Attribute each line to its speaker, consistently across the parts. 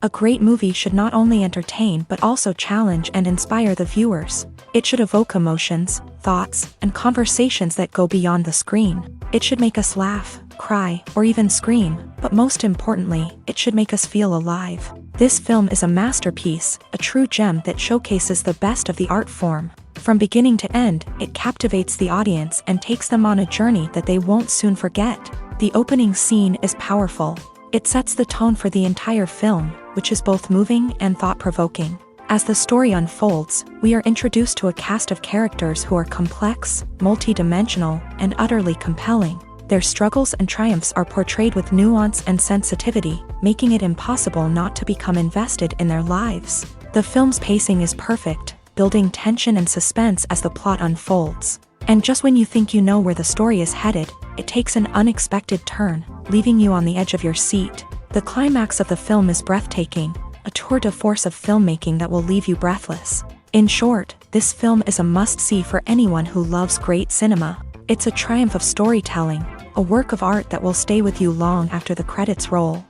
Speaker 1: A great movie should not only entertain but also challenge and inspire the viewers. It should evoke emotions, thoughts, and conversations that go beyond the screen. It should make us laugh, cry, or even scream, but most importantly, it should make us feel alive. This film is a masterpiece, a true gem that showcases the best of the art form. From beginning to end, it captivates the audience and takes them on a journey that they won't soon forget. The opening scene is powerful. It sets the tone for the entire film, which is both moving and thought-provoking. As the story unfolds, we are introduced to a cast of characters who are complex, multi-dimensional, and utterly compelling. Their struggles and triumphs are portrayed with nuance and sensitivity, making it impossible not to become invested in their lives. The film's pacing is perfect, building tension and suspense as the plot unfolds. And just when you think you know where the story is headed, it takes an unexpected turn, leaving you on the edge of your seat. The climax of the film is breathtaking, a tour de force of filmmaking that will leave you breathless. In short, this film is a must-see for anyone who loves great cinema. It's a triumph of storytelling, a work of art that will stay with you long after the credits roll.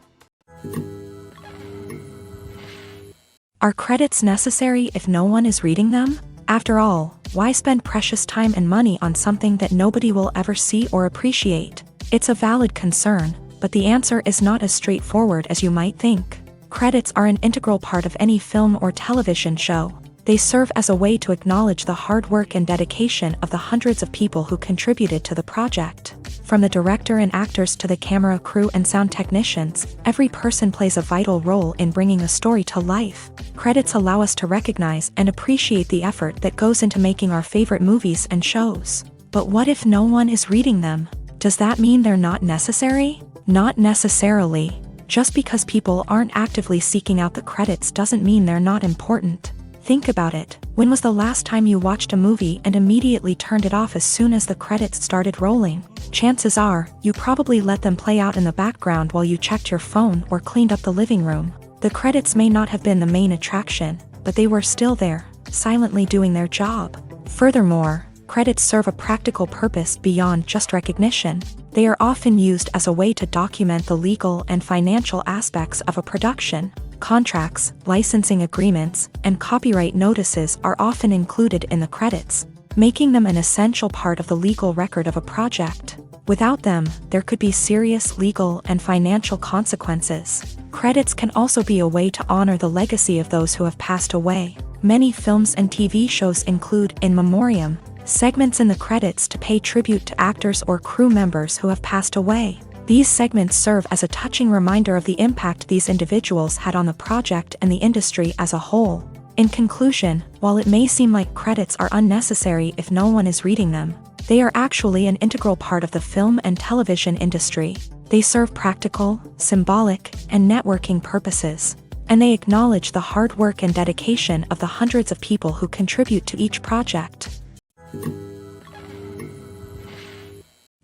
Speaker 1: Are credits necessary if no one is reading them? After all, why spend precious time and money on something that nobody will ever see or appreciate? It's a valid concern, but the answer is not as straightforward as you might think. Credits are an integral part of any film or television show. They serve as a way to acknowledge the hard work and dedication of the hundreds of people who contributed to the project. From the director and actors to the camera crew and sound technicians, every person plays a vital role in bringing a story to life. Credits allow us to recognize and appreciate the effort that goes into making our favorite movies and shows. But what if no one is reading them? Does that mean they're not necessary? Not necessarily. Just because people aren't actively seeking out the credits doesn't mean they're not important. Think about it. When was the last time you watched a movie and immediately turned it off as soon as the credits started rolling? Chances are, you probably let them play out in the background while you checked your phone or cleaned up the living room. The credits may not have been the main attraction, but they were still there, silently doing their job. Furthermore, credits serve a practical purpose beyond just recognition. They are often used as a way to document the legal and financial aspects of a production. Contracts, licensing agreements, and copyright notices are often included in the credits, making them an essential part of the legal record of a project. Without them, there could be serious legal and financial consequences. Credits can also be a way to honor the legacy of those who have passed away. Many films and TV shows include in memoriam segments in the credits to pay tribute to actors or crew members who have passed away. These segments serve as a touching reminder of the impact these individuals had on the project and the industry as a whole. In conclusion, while it may seem like credits are unnecessary if no one is reading them, they are actually an integral part of the film and television industry. They serve practical, symbolic, and networking purposes, and they acknowledge the hard work and dedication of the hundreds of people who contribute to each project.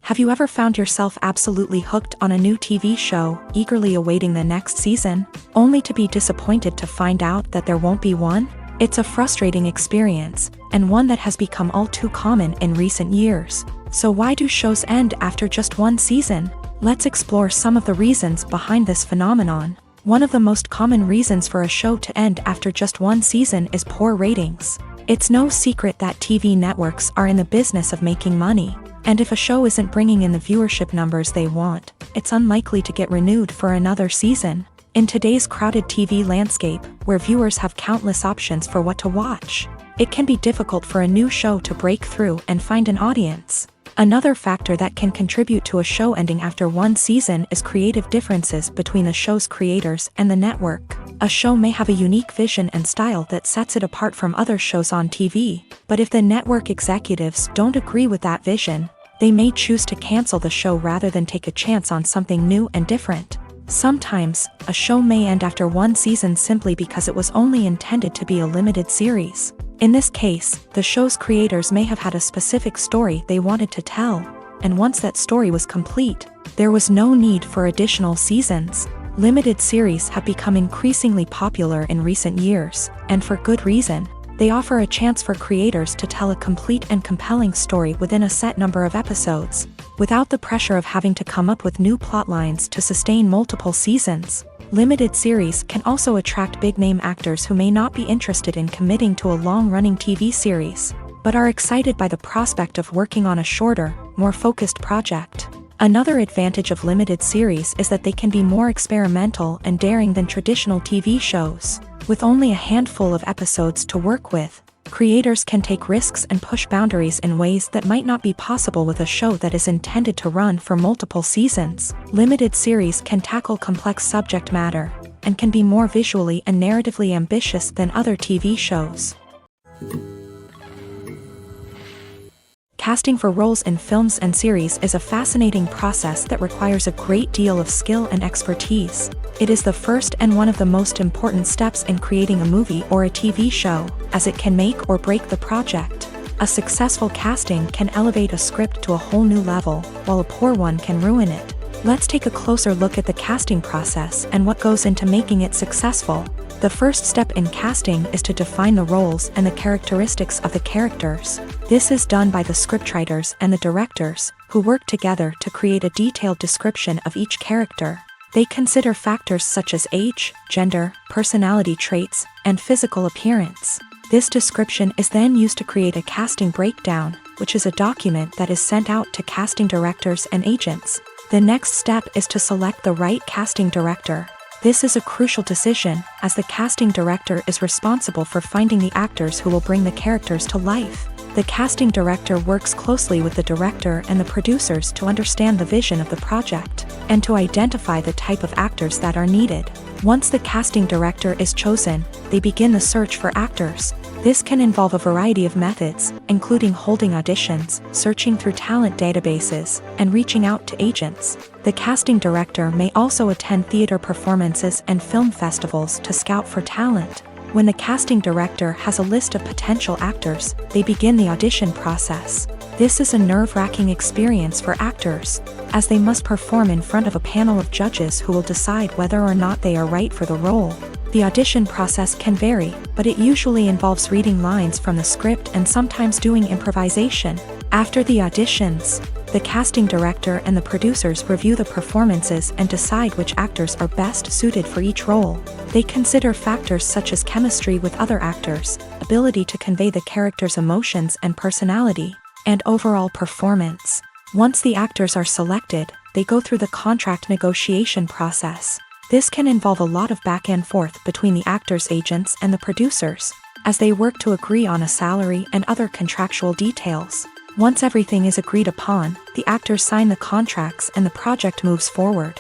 Speaker 1: Have you ever found yourself absolutely hooked on a new TV show, eagerly awaiting the next season, only to be disappointed to find out that there won't be one? It's a frustrating experience, and one that has become all too common in recent years. So why do shows end after just one season? Let's explore some of the reasons behind this phenomenon. One of the most common reasons for a show to end after just one season is poor ratings. It's no secret that TV networks are in the business of making money. And if a show isn't bringing in the viewership numbers they want, it's unlikely to get renewed for another season. In today's crowded TV landscape, where viewers have countless options for what to watch, it can be difficult for a new show to break through and find an audience. Another factor that can contribute to a show ending after one season is creative differences between the show's creators and the network. A show may have a unique vision and style that sets it apart from other shows on TV, but if the network executives don't agree with that vision, they may choose to cancel the show rather than take a chance on something new and different. Sometimes, a show may end after one season simply because it was only intended to be a limited series. In this case, the show's creators may have had a specific story they wanted to tell, and once that story was complete, there was no need for additional seasons. Limited series have become increasingly popular in recent years, and for good reason. They offer a chance for creators to tell a complete and compelling story within a set number of episodes, without the pressure of having to come up with new plotlines to sustain multiple seasons. Limited series can also attract big-name actors who may not be interested in committing to a long-running TV series, but are excited by the prospect of working on a shorter, more focused project. Another advantage of limited series is that they can be more experimental and daring than traditional TV shows. With only a handful of episodes to work with, creators can take risks and push boundaries in ways that might not be possible with a show that is intended to run for multiple seasons. Limited series can tackle complex subject matter, and can be more visually and narratively ambitious than other TV shows. Casting for roles in films and series is a fascinating process that requires a great deal of skill and expertise. It is the first and one of the most important steps in creating a movie or a TV show, as it can make or break the project. A successful casting can elevate a script to a whole new level, while a poor one can ruin it. Let's take a closer look at the casting process and what goes into making it successful. The first step in casting is to define the roles and the characteristics of the characters. This is done by the scriptwriters and the directors, who work together to create a detailed description of each character. They consider factors such as age, gender, personality traits, and physical appearance. This description is then used to create a casting breakdown, which is a document that is sent out to casting directors and agents. The next step is to select the right casting director. This is a crucial decision, as the casting director is responsible for finding the actors who will bring the characters to life. The casting director works closely with the director and the producers to understand the vision of the project, and to identify the type of actors that are needed. Once the casting director is chosen, they begin the search for actors. This can involve a variety of methods, including holding auditions, searching through talent databases, and reaching out to agents. The casting director may also attend theater performances and film festivals to scout for talent. When the casting director has a list of potential actors, they begin the audition process. This is a nerve-wracking experience for actors, as they must perform in front of a panel of judges who will decide whether or not they are right for the role. The audition process can vary, but it usually involves reading lines from the script and sometimes doing improvisation. After the auditions, the casting director and the producers review the performances and decide which actors are best suited for each role. They consider factors such as chemistry with other actors, ability to convey the character's emotions and personality, and overall performance. Once the actors are selected, they go through the contract negotiation process. This can involve a lot of back and forth between the actors' agents and the producers, as they work to agree on a salary and other contractual details. Once everything is agreed upon, the actors sign the contracts and the project moves forward.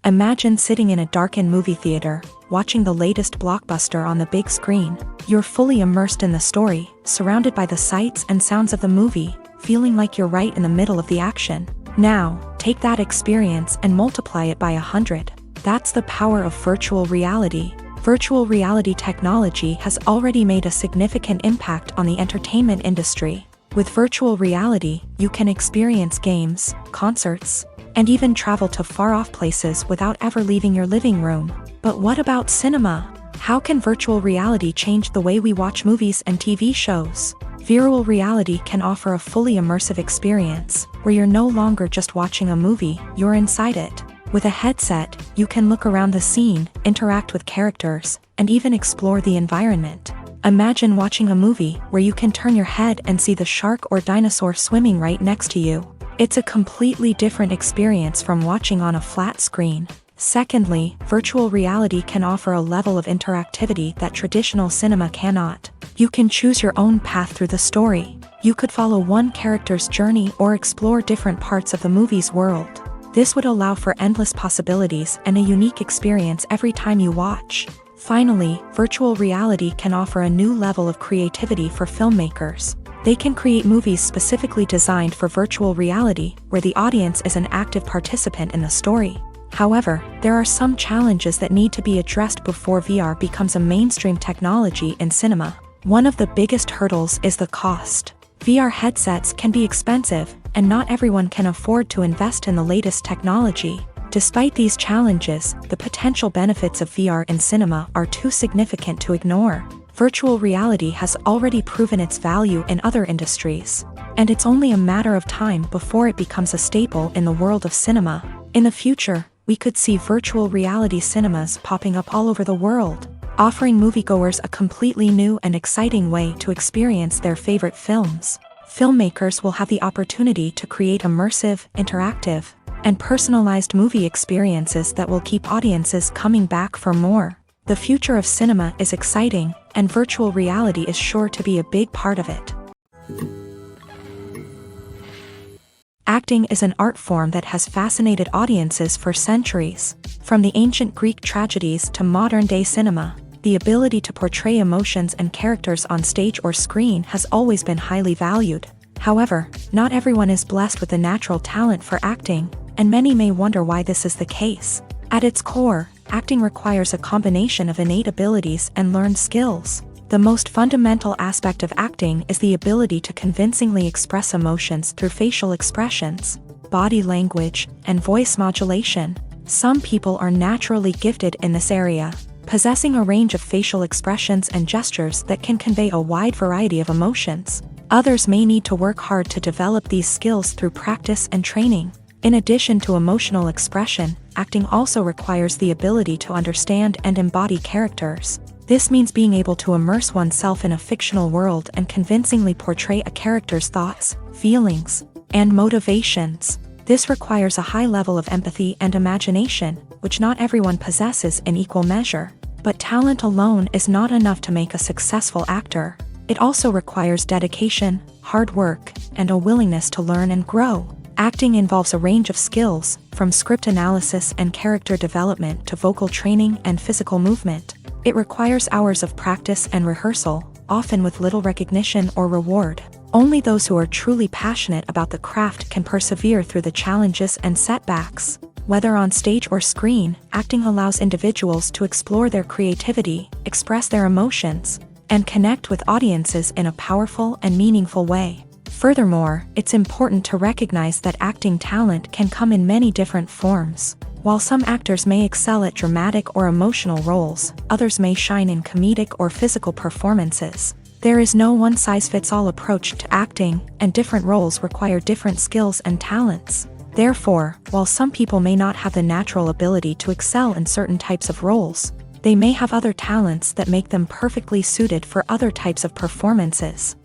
Speaker 1: Imagine sitting in a darkened movie theater, watching the latest blockbuster on the big screen. You're fully immersed in the story, surrounded by the sights and sounds of the movie, feeling like you're right in the middle of the action. Now, take that experience and multiply it by 100. That's the power of virtual reality. Virtual reality technology has already made a significant impact on the entertainment industry. With virtual reality, you can experience games, concerts, and even travel to far-off places without ever leaving your living room. But what about cinema? How can virtual reality change the way we watch movies and TV shows? Virtual reality can offer a fully immersive experience, where you're no longer just watching a movie, you're inside it. With a headset, you can look around the scene, interact with characters, and even explore the environment. Imagine watching a movie where you can turn your head and see the shark or dinosaur swimming right next to you. It's a completely different experience from watching on a flat screen. Secondly, virtual reality can offer a level of interactivity that traditional cinema cannot. You can choose your own path through the story. You could follow one character's journey or explore different parts of the movie's world. This would allow for endless possibilities and a unique experience every time you watch. Finally, virtual reality can offer a new level of creativity for filmmakers. They can create movies specifically designed for virtual reality, where the audience is an active participant in the story. However, there are some challenges that need to be addressed before VR becomes a mainstream technology in cinema. One of the biggest hurdles is the cost. VR headsets can be expensive, and not everyone can afford to invest in the latest technology. Despite these challenges, the potential benefits of VR in cinema are too significant to ignore. Virtual reality has already proven its value in other industries, and it's only a matter of time before it becomes a staple in the world of cinema. In the future, we could see virtual reality cinemas popping up all over the world, offering moviegoers a completely new and exciting way to experience their favorite films. Filmmakers will have the opportunity to create immersive, interactive, and personalized movie experiences that will keep audiences coming back for more. The future of cinema is exciting, and virtual reality is sure to be a big part of it. Acting is an art form that has fascinated audiences for centuries. From the ancient Greek tragedies to modern-day cinema, the ability to portray emotions and characters on stage or screen has always been highly valued. However, not everyone is blessed with a natural talent for acting, and many may wonder why this is the case. At its core, acting requires a combination of innate abilities and learned skills. The most fundamental aspect of acting is the ability to convincingly express emotions through facial expressions, body language, and voice modulation. Some people are naturally gifted in this area, possessing a range of facial expressions and gestures that can convey a wide variety of emotions. Others may need to work hard to develop these skills through practice and training. In addition to emotional expression, acting also requires the ability to understand and embody characters. This means being able to immerse oneself in a fictional world and convincingly portray a character's thoughts, feelings, and motivations. This requires a high level of empathy and imagination, which not everyone possesses in equal measure. But talent alone is not enough to make a successful actor. It also requires dedication, hard work, and a willingness to learn and grow. Acting involves a range of skills, from script analysis and character development to vocal training and physical movement. It requires hours of practice and rehearsal, often with little recognition or reward. Only those who are truly passionate about the craft can persevere through the challenges and setbacks. Whether on stage or screen, acting allows individuals to explore their creativity, express their emotions, and connect with audiences in a powerful and meaningful way. Furthermore, it's important to recognize that acting talent can come in many different forms. While some actors may excel at dramatic or emotional roles, others may shine in comedic or physical performances. There is no one-size-fits-all approach to acting, and different roles require different skills and talents. Therefore, while some people may not have the natural ability to excel in certain types of roles, they may have other talents that make them perfectly suited for other types of performances.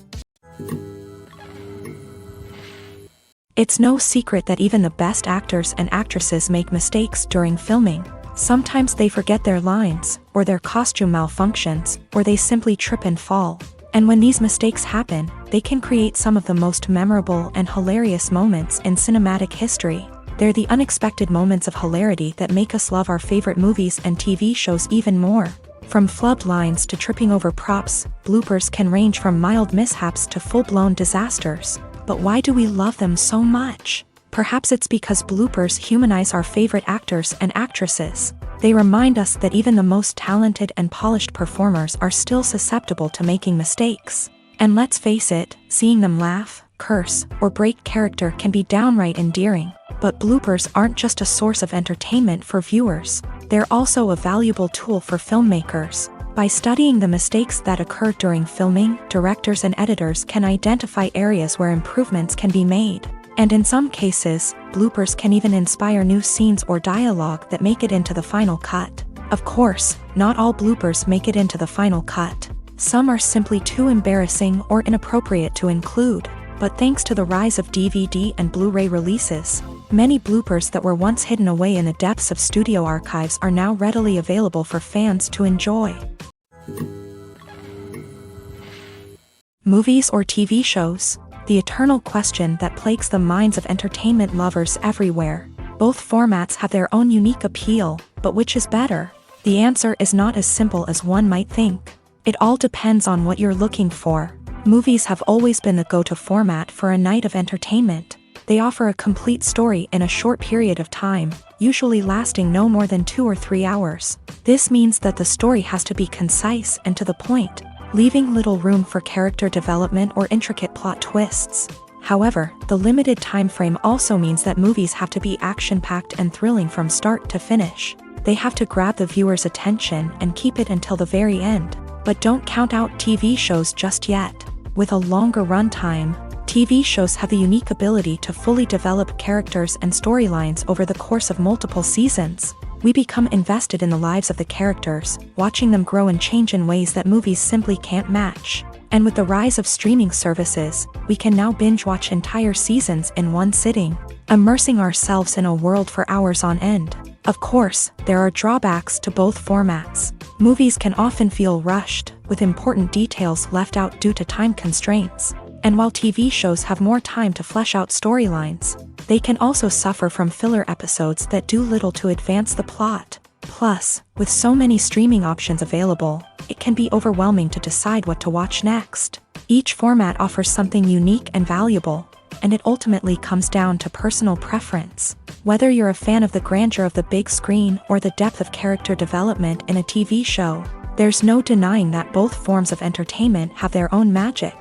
Speaker 1: It's no secret that even the best actors and actresses make mistakes during filming. Sometimes they forget their lines, or their costume malfunctions, or they simply trip and fall. And when these mistakes happen, they can create some of the most memorable and hilarious moments in cinematic history. They're the unexpected moments of hilarity that make us love our favorite movies and TV shows even more. From flubbed lines to tripping over props, bloopers can range from mild mishaps to full-blown disasters. But why do we love them so much? Perhaps it's because bloopers humanize our favorite actors and actresses. They remind us that even the most talented and polished performers are still susceptible to making mistakes. And let's face it, seeing them laugh, curse, or break character can be downright endearing. But bloopers aren't just a source of entertainment for viewers. They're also a valuable tool for filmmakers. By studying the mistakes that occur during filming, directors and editors can identify areas where improvements can be made. And in some cases, bloopers can even inspire new scenes or dialogue that make it into the final cut. Of course, not all bloopers make it into the final cut. Some are simply too embarrassing or inappropriate to include. but thanks to the rise of DVD and Blu-ray releases, many bloopers that were once hidden away in the depths of studio archives are now readily available for fans to enjoy. Movies or TV shows? The eternal question that plagues the minds of entertainment lovers everywhere. Both formats have their own unique appeal, but which is better? The answer is not as simple as one might think. It all depends on what you're looking for. Movies have always been the go-to format for a night of entertainment. They offer a complete story in a short period of time, usually lasting no more than 2 or 3 hours. This means that the story has to be concise and to the point, leaving little room for character development or intricate plot twists. However, the limited time frame also means that movies have to be action-packed and thrilling from start to finish. They have to grab the viewer's attention and keep it until the very end. But don't count out TV shows just yet. With a longer runtime, TV shows have the unique ability to fully develop characters and storylines over the course of multiple seasons. We become invested in the lives of the characters, watching them grow and change in ways that movies simply can't match. And with the rise of streaming services, we can now binge-watch entire seasons in one sitting, immersing ourselves in a world for hours on end. Of course, there are drawbacks to both formats. Movies can often feel rushed, with important details left out due to time constraints. And while TV shows have more time to flesh out storylines, they can also suffer from filler episodes that do little to advance the plot. Plus, with so many streaming options available, it can be overwhelming to decide what to watch next. Each format offers something unique and valuable, and it ultimately comes down to personal preference. Whether you're a fan of the grandeur of the big screen or the depth of character development in a TV show, there's no denying that both forms of entertainment have their own magic.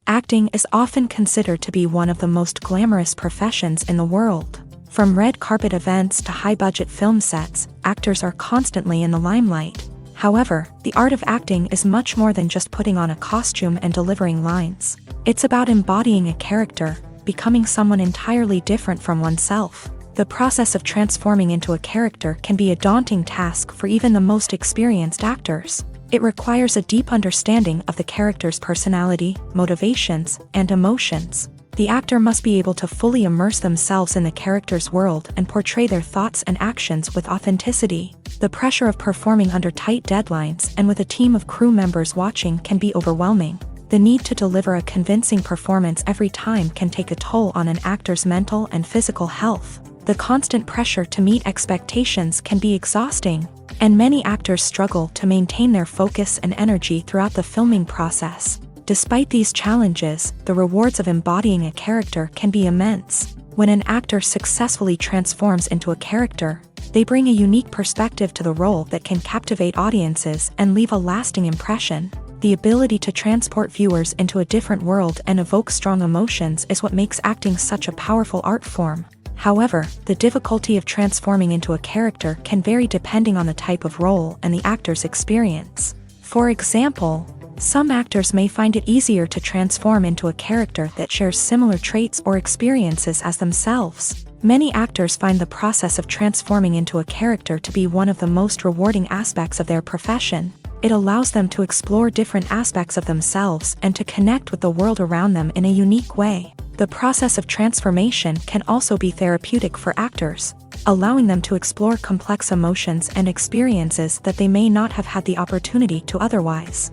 Speaker 1: Acting is often considered to be one of the most glamorous professions in the world. From red carpet events to high-budget film sets, actors are constantly in the limelight. However, the art of acting is much more than just putting on a costume and delivering lines. It's about embodying a character, becoming someone entirely different from oneself. The process of transforming into a character can be a daunting task for even the most experienced actors. It requires a deep understanding of the character's personality, motivations, and emotions. The actor must be able to fully immerse themselves in the character's world and portray their thoughts and actions with authenticity. The pressure of performing under tight deadlines and with a team of crew members watching can be overwhelming. The need to deliver a convincing performance every time can take a toll on an actor's mental and physical health. The constant pressure to meet expectations can be exhausting, and many actors struggle to maintain their focus and energy throughout the filming process. Despite these challenges, the rewards of embodying a character can be immense. When an actor successfully transforms into a character, they bring a unique perspective to the role that can captivate audiences and leave a lasting impression. The ability to transport viewers into a different world and evoke strong emotions is what makes acting such a powerful art form. However, the difficulty of transforming into a character can vary depending on the type of role and the actor's experience. For example, some actors may find it easier to transform into a character that shares similar traits or experiences as themselves. Many actors find the process of transforming into a character to be one of the most rewarding aspects of their profession. It allows them to explore different aspects of themselves and to connect with the world around them in a unique way. The process of transformation can also be therapeutic for actors, allowing them to explore complex emotions and experiences that they may not have had the opportunity to otherwise.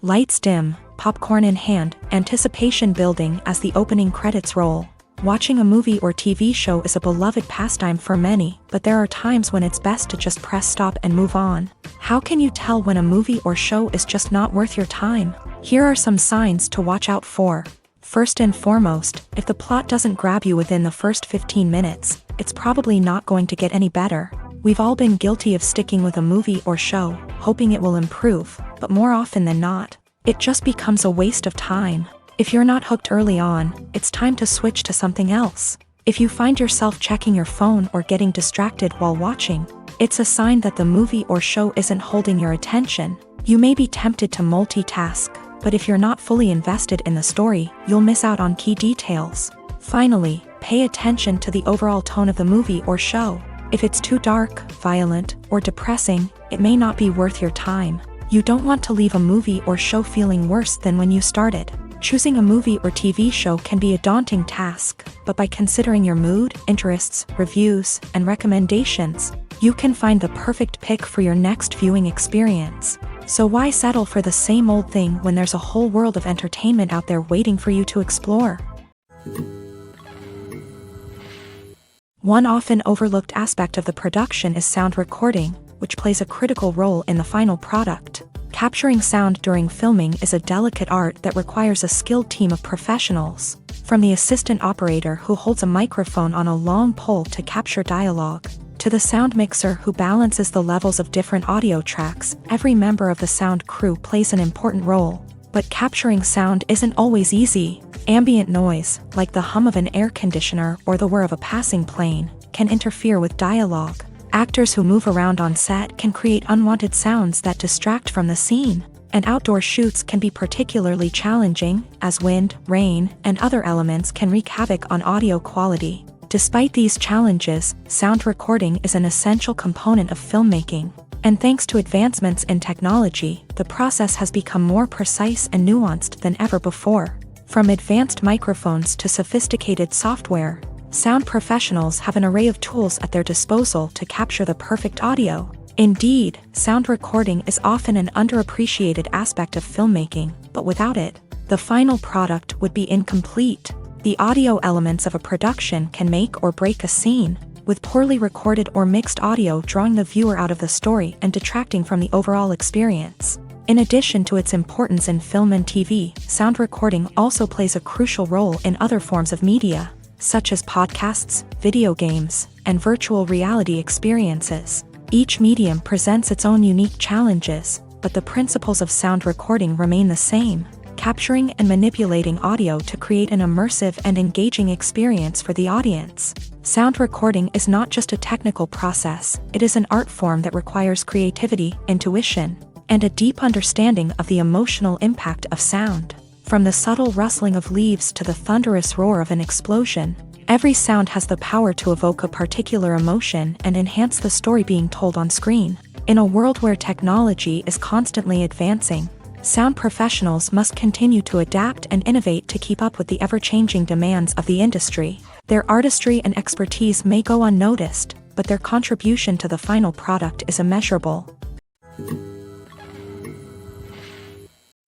Speaker 1: Lights dim, popcorn in hand, anticipation building as the opening credits roll. Watching a movie or TV show is a beloved pastime for many, but there are times when it's best to just press stop and move on. How can you tell when a movie or show is just not worth your time? Here are some signs to watch out for. First and foremost, if the plot doesn't grab you within the first 15 minutes, it's probably not going to get any better. We've all been guilty of sticking with a movie or show, hoping it will improve, but more often than not, it just becomes a waste of time. If you're not hooked early on, it's time to switch to something else. If you find yourself checking your phone or getting distracted while watching, it's a sign that the movie or show isn't holding your attention. You may be tempted to multitask, but if you're not fully invested in the story, you'll miss out on key details. Finally, pay attention to the overall tone of the movie or show. If it's too dark, violent, or depressing, it may not be worth your time. You don't want to leave a movie or show feeling worse than when you started. Choosing a movie or TV show can be a daunting task, but by considering your mood, interests, reviews, and recommendations, you can find the perfect pick for your next viewing experience. So why settle for the same old thing when there's a whole world of entertainment out there waiting for you to explore? One often overlooked aspect of the production is sound recording, which plays a critical role in the final product. Capturing sound during filming is a delicate art that requires a skilled team of professionals, from the assistant operator who holds a microphone on a long pole to capture dialogue, to the sound mixer who balances the levels of different audio tracks. Every member of the sound crew plays an important role. But capturing sound isn't always easy. Ambient noise, like the hum of an air conditioner or the whir of a passing plane, can interfere with dialogue. Actors who move around on set can create unwanted sounds that distract from the scene, and outdoor shoots can be particularly challenging, as wind, rain, and other elements can wreak havoc on audio quality. Despite these challenges, sound recording is an essential component of filmmaking, and thanks to advancements in technology, the process has become more precise and nuanced than ever before. From advanced microphones to sophisticated software, sound professionals have an array of tools at their disposal to capture the perfect audio. Indeed, sound recording is often an underappreciated aspect of filmmaking, but without it, the final product would be incomplete. The audio elements of a production can make or break a scene, with poorly recorded or mixed audio drawing the viewer out of the story and detracting from the overall experience. In addition to its importance in film and TV, sound recording also plays a crucial role in other forms of media, such as podcasts, video games, and virtual reality experiences. Each medium presents its own unique challenges, but the principles of sound recording remain the same, capturing and manipulating audio to create an immersive and engaging experience for the audience. Sound recording is not just a technical process, it is an art form that requires creativity, intuition, and a deep understanding of the emotional impact of sound. From the subtle rustling of leaves to the thunderous roar of an explosion, every sound has the power to evoke a particular emotion and enhance the story being told on screen. In a world where technology is constantly advancing, sound professionals must continue to adapt and innovate to keep up with the ever-changing demands of the industry. Their artistry and expertise may go unnoticed, but their contribution to the final product is immeasurable.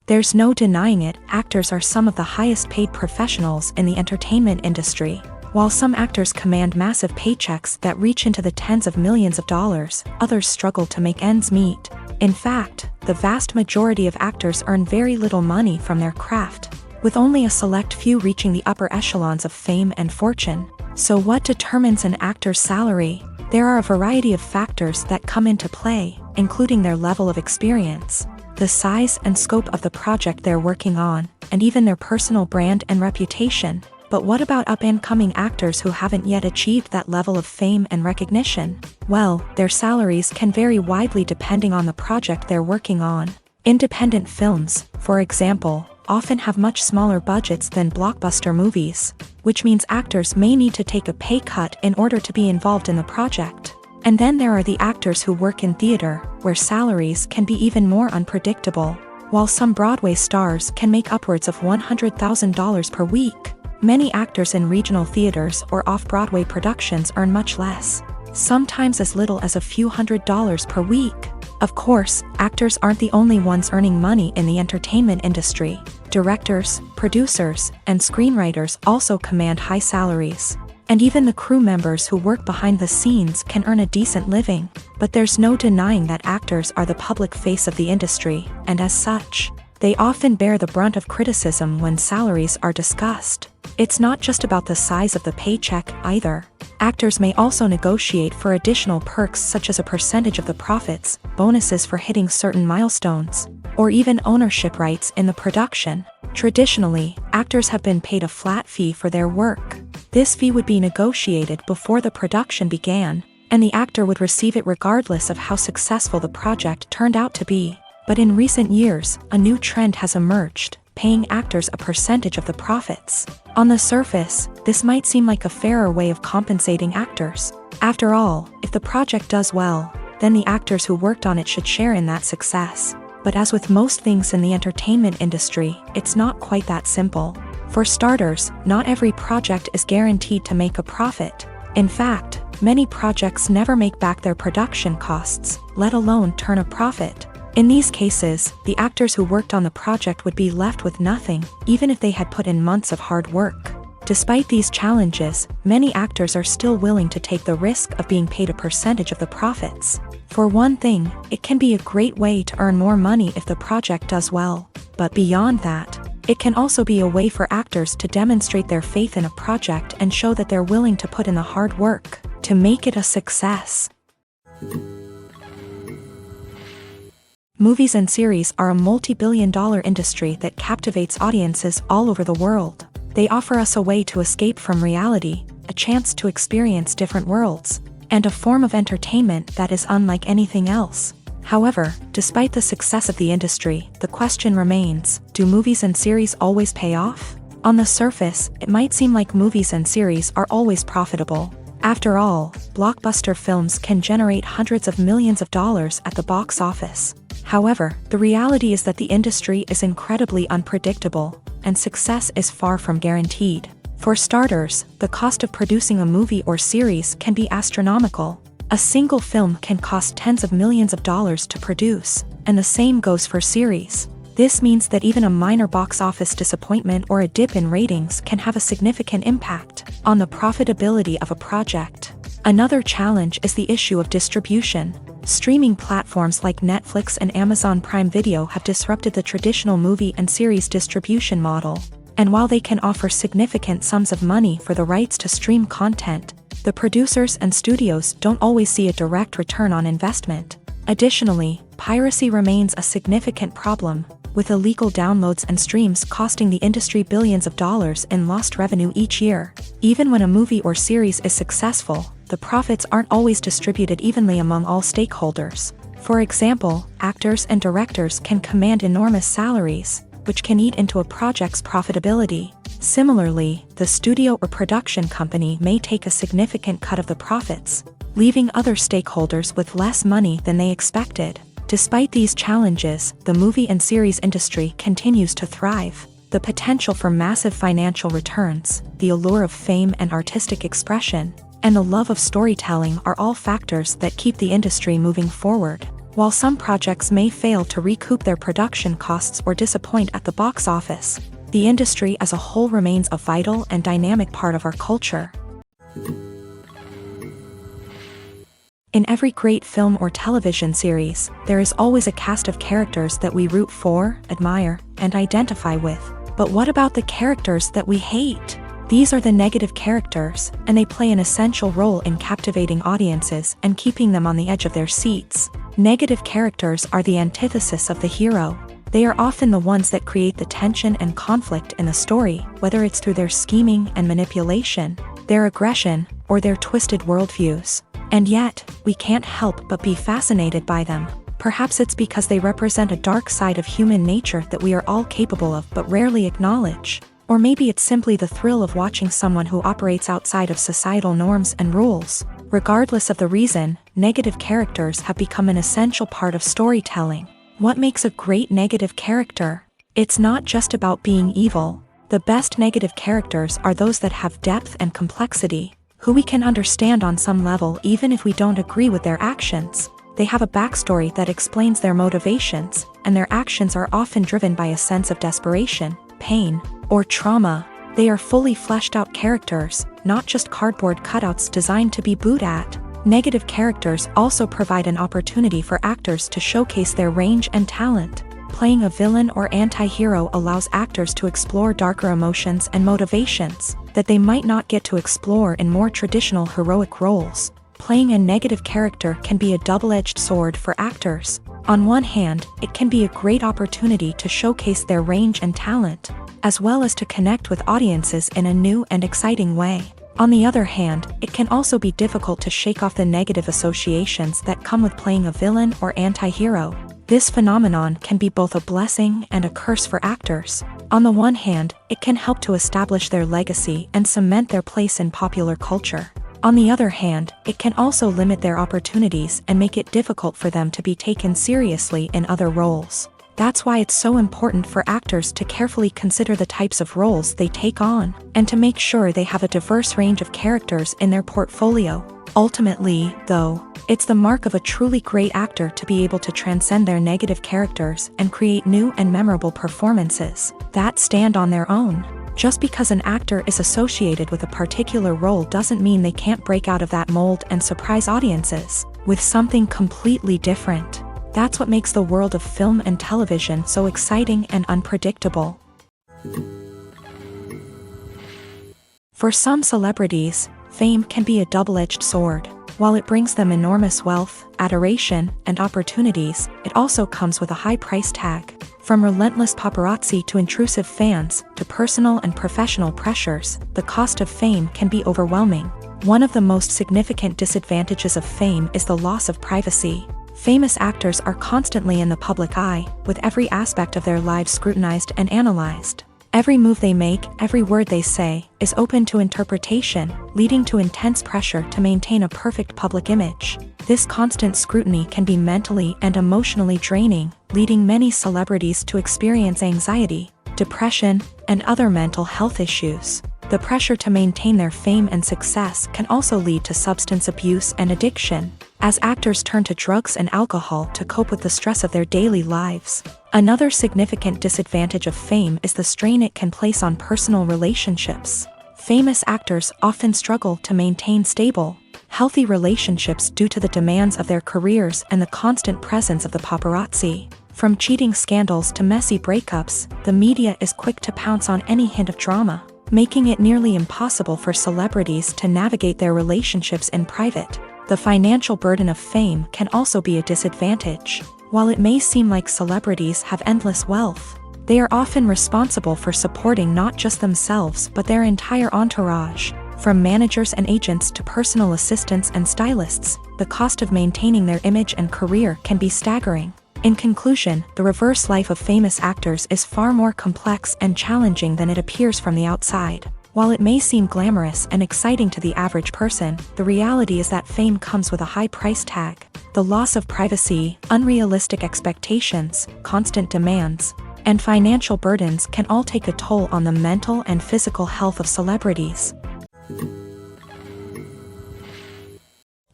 Speaker 1: There's no denying it, actors are some of the highest paid professionals in the entertainment industry. While some actors command massive paychecks that reach into the tens of millions of dollars, others struggle to make ends meet. In fact, the vast majority of actors earn very little money from their craft, with only a select few reaching the upper echelons of fame and fortune. So what determines an actor's salary? There are a variety of factors that come into play, including their level of experience, the size and scope of the project they're working on, and even their personal brand and reputation. But what about up-and-coming actors who haven't yet achieved that level of fame and recognition? Well, their salaries can vary widely depending on the project they're working on. Independent films, for example, often have much smaller budgets than blockbuster movies, which means actors may need to take a pay cut in order to be involved in the project. And then there are the actors who work in theater, where salaries can be even more unpredictable. While some Broadway stars can make upwards of $100,000 per week, many actors in regional theaters or off-Broadway productions earn much less, sometimes as little as a few $100s per week. Of course, actors aren't the only ones earning money in the entertainment industry. Directors, producers, and screenwriters also command high salaries. And even the crew members who work behind the scenes can earn a decent living. But there's no denying that actors are the public face of the industry, and as such, they often bear the brunt of criticism when salaries are discussed. It's not just about the size of the paycheck, either. Actors may also negotiate for additional perks such as a percentage of the profits, bonuses for hitting certain milestones, or even ownership rights in the production. Traditionally, actors have been paid a flat fee for their work. This fee would be negotiated before the production began, and the actor would receive it regardless of how successful the project turned out to be. But in recent years, a new trend has emerged, paying actors a percentage of the profits. On the surface, this might seem like a fairer way of compensating actors. After all, if the project does well, then the actors who worked on it should share in that success. But as with most things in the entertainment industry, it's not quite that simple. For starters, not every project is guaranteed to make a profit. In fact, many projects never make back their production costs, let alone turn a profit. In these cases, the actors who worked on the project would be left with nothing, even if they had put in months of hard work. Despite these challenges, many actors are still willing to take the risk of being paid a percentage of the profits. For one thing, it can be a great way to earn more money if the project does well. But beyond that, it can also be a way for actors to demonstrate their faith in a project and show that they're willing to put in the hard work to make it a success. Movies and series are a multi-billion-dollar industry that captivates audiences all over the world. They offer us a way to escape from reality, a chance to experience different worlds, and a form of entertainment that is unlike anything else. However, despite the success of the industry, the question remains, do movies and series always pay off? On the surface, it might seem like movies and series are always profitable. After all, blockbuster films can generate hundreds of millions of dollars at the box office. However, the reality is that the industry is incredibly unpredictable, and success is far from guaranteed. For starters, the cost of producing a movie or series can be astronomical. A single film can cost tens of millions of dollars to produce, and the same goes for series. This means that even a minor box office disappointment or a dip in ratings can have a significant impact on the profitability of a project. Another challenge is the issue of distribution. Streaming platforms like Netflix and Amazon Prime Video have disrupted the traditional movie and series distribution model. And while they can offer significant sums of money for the rights to stream content, the producers and studios don't always see a direct return on investment. Additionally, piracy remains a significant problem, with illegal downloads and streams costing the industry billions of dollars in lost revenue each year. Even when a movie or series is successful, the profits aren't always distributed evenly among all stakeholders. For example, actors and directors can command enormous salaries, which can eat into a project's profitability. Similarly, the studio or production company may take a significant cut of the profits, leaving other stakeholders with less money than they expected. Despite these challenges, the movie and series industry continues to thrive. The potential for massive financial returns, the allure of fame and artistic expression, and the love of storytelling are all factors that keep the industry moving forward. While some projects may fail to recoup their production costs or disappoint at the box office, the industry as a whole remains a vital and dynamic part of our culture. In every great film or television series, there is always a cast of characters that we root for, admire, and identify with. But what about the characters that we hate? These are the negative characters, and they play an essential role in captivating audiences and keeping them on the edge of their seats. Negative characters are the antithesis of the hero. They are often the ones that create the tension and conflict in the story, whether it's through their scheming and manipulation, their aggression, or their twisted worldviews. And yet, we can't help but be fascinated by them. Perhaps it's because they represent a dark side of human nature that we are all capable of but rarely acknowledge. Or maybe it's simply the thrill of watching someone who operates outside of societal norms and rules. Regardless of the reason, negative characters have become an essential part of storytelling. What makes a great negative character? It's not just about being evil. The best negative characters are those that have depth and complexity, who we can understand on some level even if we don't agree with their actions. They have a backstory that explains their motivations, and their actions are often driven by a sense of desperation, pain, or trauma. They are fully fleshed out characters, not just cardboard cutouts designed to be booed at. Negative characters also provide an opportunity for actors to showcase their range and talent. Playing a villain or anti-hero allows actors to explore darker emotions and motivations that they might not get to explore in more traditional heroic roles. Playing a negative character can be a double-edged sword for actors. On one hand, it can be a great opportunity to showcase their range and talent, as well as to connect with audiences in a new and exciting way. On the other hand, it can also be difficult to shake off the negative associations that come with playing a villain or anti-hero. This phenomenon can be both a blessing and a curse for actors. On the one hand, it can help to establish their legacy and cement their place in popular culture. On the other hand, it can also limit their opportunities and make it difficult for them to be taken seriously in other roles. That's why it's so important for actors to carefully consider the types of roles they take on, and to make sure they have a diverse range of characters in their portfolio. Ultimately, though, it's the mark of a truly great actor to be able to transcend their negative characters and create new and memorable performances that stand on their own. Just because an actor is associated with a particular role doesn't mean they can't break out of that mold and surprise audiences with something completely different. That's what makes the world of film and television so exciting and unpredictable. For some celebrities, fame can be a double-edged sword. While it brings them enormous wealth, adoration, and opportunities, it also comes with a high price tag. From relentless paparazzi to intrusive fans, to personal and professional pressures, the cost of fame can be overwhelming. One of the most significant disadvantages of fame is the loss of privacy. Famous actors are constantly in the public eye, with every aspect of their lives scrutinized and analyzed. Every move they make, every word they say, is open to interpretation, leading to intense pressure to maintain a perfect public image. This constant scrutiny can be mentally and emotionally draining, leading many celebrities to experience anxiety, depression, and other mental health issues. The pressure to maintain their fame and success can also lead to substance abuse and addiction, as actors turn to drugs and alcohol to cope with the stress of their daily lives. Another significant disadvantage of fame is the strain it can place on personal relationships. Famous actors often struggle to maintain stable, healthy relationships due to the demands of their careers and the constant presence of the paparazzi. From cheating scandals to messy breakups, the media is quick to pounce on any hint of drama, making it nearly impossible for celebrities to navigate their relationships in private. The financial burden of fame can also be a disadvantage. While it may seem like celebrities have endless wealth, they are often responsible for supporting not just themselves but their entire entourage. From managers and agents to personal assistants and stylists, the cost of maintaining their image and career can be staggering. In conclusion, the reverse life of famous actors is far more complex and challenging than it appears from the outside. While it may seem glamorous and exciting to the average person, the reality is that fame comes with a high price tag. The loss of privacy, unrealistic expectations, constant demands, and financial burdens can all take a toll on the mental and physical health of celebrities.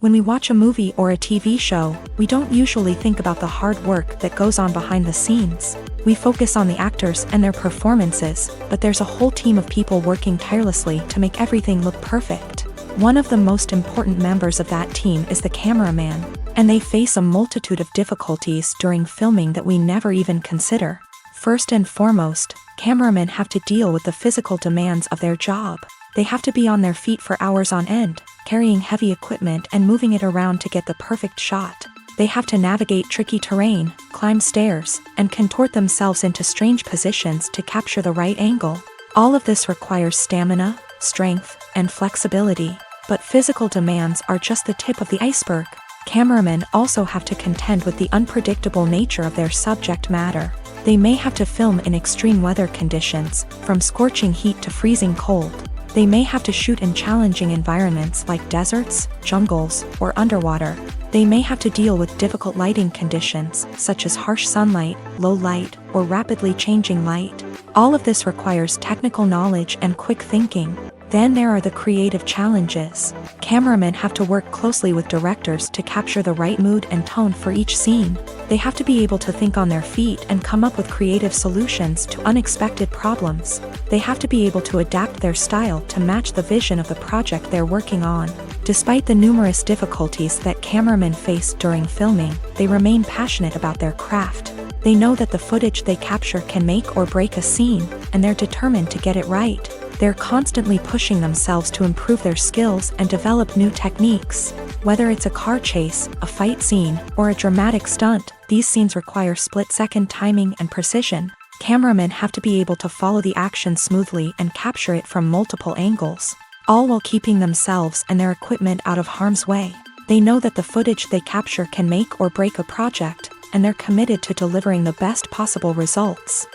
Speaker 1: When we watch a movie or a TV show, we don't usually think about the hard work that goes on behind the scenes. We focus on the actors and their performances, but there's a whole team of people working tirelessly to make everything look perfect. One of the most important members of that team is the cameraman, and they face a multitude of difficulties during filming that we never even consider. First and foremost, cameramen have to deal with the physical demands of their job. They have to be on their feet for hours on end, carrying heavy equipment and moving it around to get the perfect shot. They have to navigate tricky terrain, climb stairs, and contort themselves into strange positions to capture the right angle. All of this requires stamina, strength, and flexibility. But physical demands are just the tip of the iceberg. Cameramen also have to contend with the unpredictable nature of their subject matter. They may have to film in extreme weather conditions, from scorching heat to freezing cold. They may have to shoot in challenging environments like deserts, jungles, or underwater. They may have to deal with difficult lighting conditions, such as harsh sunlight, low light, or rapidly changing light. All of this requires technical knowledge and quick thinking. Then there are the creative challenges. Cameramen have to work closely with directors to capture the right mood and tone for each scene. They have to be able to think on their feet and come up with creative solutions to unexpected problems. They have to be able to adapt their style to match the vision of the project they're working on. Despite the numerous difficulties that cameramen face during filming, they remain passionate about their craft. They know that the footage they capture can make or break a scene, and they're determined to get it right. They're constantly pushing themselves to improve their skills and develop new techniques. Whether it's a car chase, a fight scene, or a dramatic stunt, these scenes require split-second timing and precision. Cameramen have to be able to follow the action smoothly and capture it from multiple angles, all while keeping themselves and their equipment out of harm's way. They know that the footage they capture can make or break a project, and they're committed to delivering the best possible results.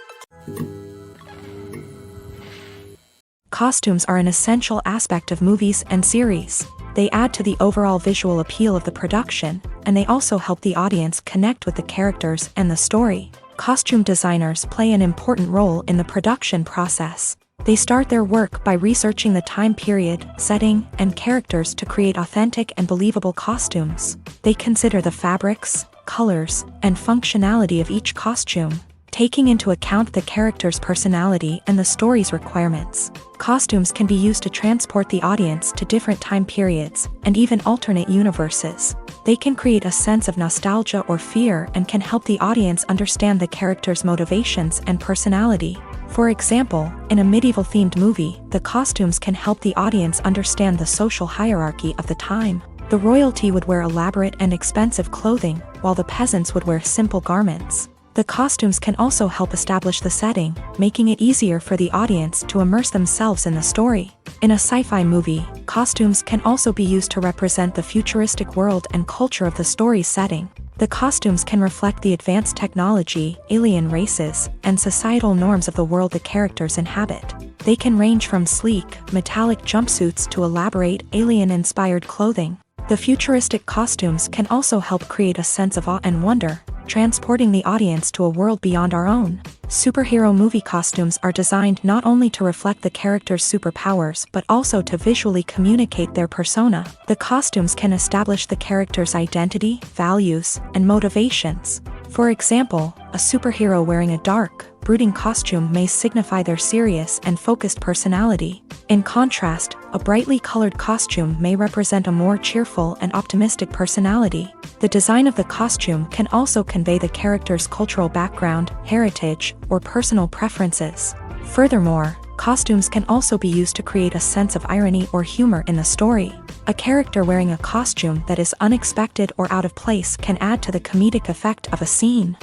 Speaker 1: Costumes are an essential aspect of movies and series. They add to the overall visual appeal of the production, and they also help the audience connect with the characters and the story. Costume designers play an important role in the production process. They start their work by researching the time period, setting, and characters to create authentic and believable costumes. They consider the fabrics, colors, and functionality of each costume, taking into account the character's personality and the story's requirements. Costumes can be used to transport the audience to different time periods and even alternate universes. They can create a sense of nostalgia or fear and can help the audience understand the character's motivations and personality. For example, in a medieval-themed movie, the costumes can help the audience understand the social hierarchy of the time. The royalty would wear elaborate and expensive clothing, while the peasants would wear simple garments. The costumes can also help establish the setting, making it easier for the audience to immerse themselves in the story. In a sci-fi movie, costumes can also be used to represent the futuristic world and culture of the story's setting. The costumes can reflect the advanced technology, alien races, and societal norms of the world the characters inhabit. They can range from sleek, metallic jumpsuits to elaborate, alien-inspired clothing. The futuristic costumes can also help create a sense of awe and wonder, transporting the audience to a world beyond our own. Superhero movie costumes are designed not only to reflect the character's superpowers but also to visually communicate their persona. The costumes can establish the character's identity, values, and motivations. For example, a superhero wearing a dark, brooding costume may signify their serious and focused personality. In contrast, a brightly colored costume may represent a more cheerful and optimistic personality. The design of the costume can also convey the character's cultural background, heritage, or personal preferences. Furthermore, costumes can also be used to create a sense of irony or humor in the story. A character wearing a costume that is unexpected or out of place can add to the comedic effect of a scene.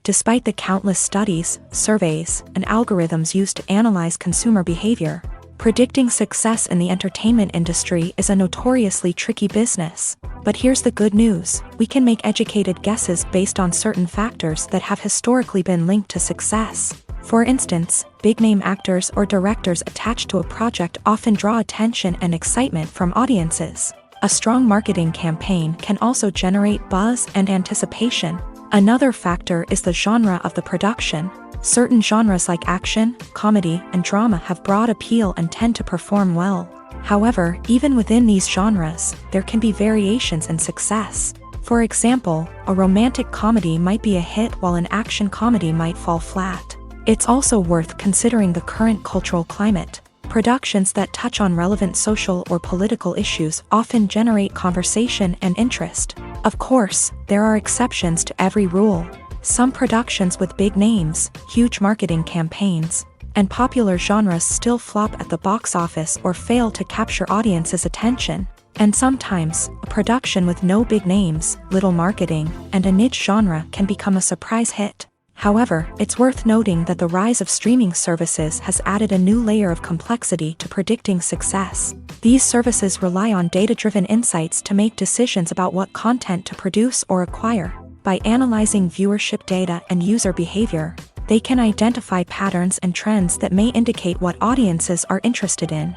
Speaker 1: Despite the countless studies, surveys, and algorithms used to analyze consumer behavior, predicting success in the entertainment industry is a notoriously tricky business. But here's the good news: we can make educated guesses based on certain factors that have historically been linked to success. For instance, big-name actors or directors attached to a project often draw attention and excitement from audiences. A strong marketing campaign can also generate buzz and anticipation. Another factor is the genre of the production. Certain genres like action, comedy, and drama have broad appeal and tend to perform well. However, even within these genres, there can be variations in success. For example, a romantic comedy might be a hit while an action comedy might fall flat. It's also worth considering the current cultural climate. Productions that touch on relevant social or political issues often generate conversation and interest. Of course, there are exceptions to every rule. Some productions with big names, huge marketing campaigns, and popular genres still flop at the box office or fail to capture audiences' attention. And sometimes, a production with no big names, little marketing, and a niche genre can become a surprise hit. However, it's worth noting that the rise of streaming services has added a new layer of complexity to predicting success. These services rely on data-driven insights to make decisions about what content to produce or acquire. By analyzing viewership data and user behavior, they can identify patterns and trends that may indicate what audiences are interested in.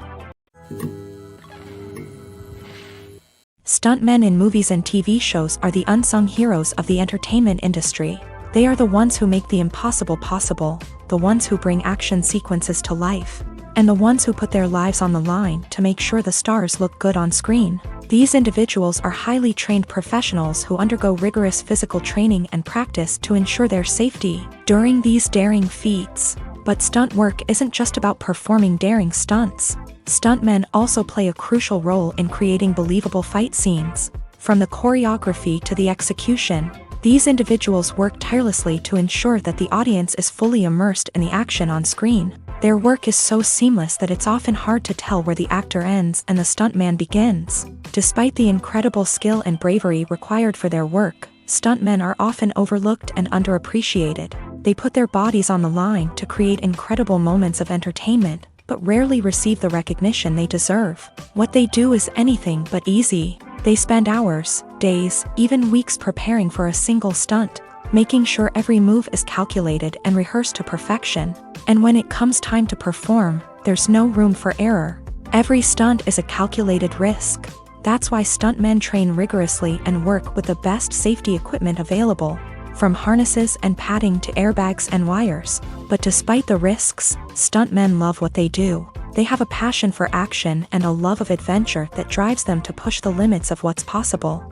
Speaker 1: Stuntmen in movies and TV shows are the unsung heroes of the entertainment industry. They are the ones who make the impossible possible, the ones who bring action sequences to life, and the ones who put their lives on the line to make sure the stars look good on screen. These individuals are highly trained professionals who undergo rigorous physical training and practice to ensure their safety during these daring feats. But stunt work isn't just about performing daring stunts. Stuntmen also play a crucial role in creating believable fight scenes. From the choreography to the execution, these individuals work tirelessly to ensure that the audience is fully immersed in the action on screen. Their work is so seamless that it's often hard to tell where the actor ends and the stuntman begins. Despite the incredible skill and bravery required for their work, stuntmen are often overlooked and underappreciated. They put their bodies on the line to create incredible moments of entertainment, but rarely receive the recognition they deserve. What they do is anything but easy. They spend hours, days, even weeks preparing for a single stunt, making sure every move is calculated and rehearsed to perfection. And when it comes time to perform, there's no room for error. Every stunt is a calculated risk. That's why stuntmen train rigorously and work with the best safety equipment available, from harnesses and padding to airbags and wires. But despite the risks, stuntmen love what they do. They have a passion for action and a love of adventure that drives them to push the limits of what's possible.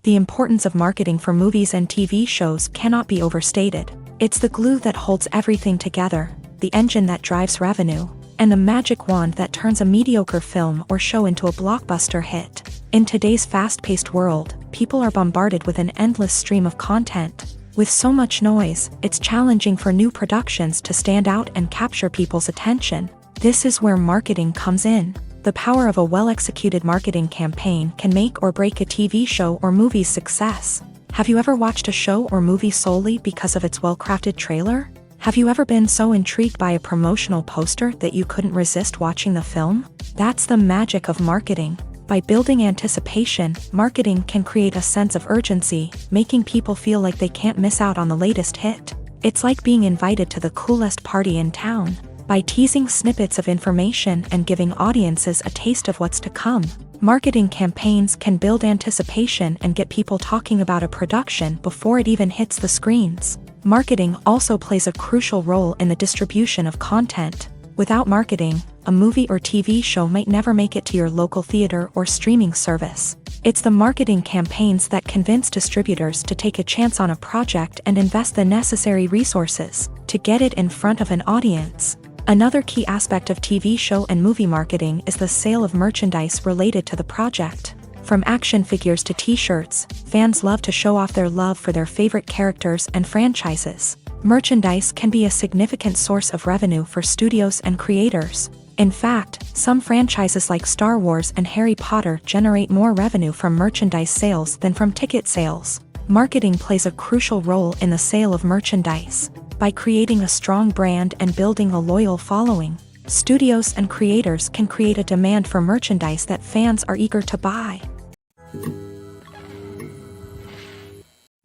Speaker 1: The importance of marketing for movies and TV shows cannot be overstated. It's the glue that holds everything together, the engine that drives revenue, and the magic wand that turns a mediocre film or show into a blockbuster hit. In today's fast-paced world, people are bombarded with an endless stream of content. With so much noise, it's challenging for new productions to stand out and capture people's attention. This is where marketing comes in. The power of a well-executed marketing campaign can make or break a TV show or movie's success. Have you ever watched a show or movie solely because of its well-crafted trailer? Have you ever been so intrigued by a promotional poster that you couldn't resist watching the film? That's the magic of marketing. By building anticipation, marketing can create a sense of urgency, making people feel like they can't miss out on the latest hit. It's like being invited to the coolest party in town. By teasing snippets of information and giving audiences a taste of what's to come, marketing campaigns can build anticipation and get people talking about a production before it even hits the screens. Marketing also plays a crucial role in the distribution of content. Without marketing, a movie or TV show might never make it to your local theater or streaming service. It's the marketing campaigns that convince distributors to take a chance on a project and invest the necessary resources to get it in front of an audience. Another key aspect of TV show and movie marketing is the sale of merchandise related to the project. From action figures to t-shirts, fans love to show off their love for their favorite characters and franchises. Merchandise can be a significant source of revenue for studios and creators. In fact, some franchises like Star Wars and Harry Potter generate more revenue from merchandise sales than from ticket sales. Marketing plays a crucial role in the sale of merchandise. By creating a strong brand and building a loyal following, studios and creators can create a demand for merchandise that fans are eager to buy.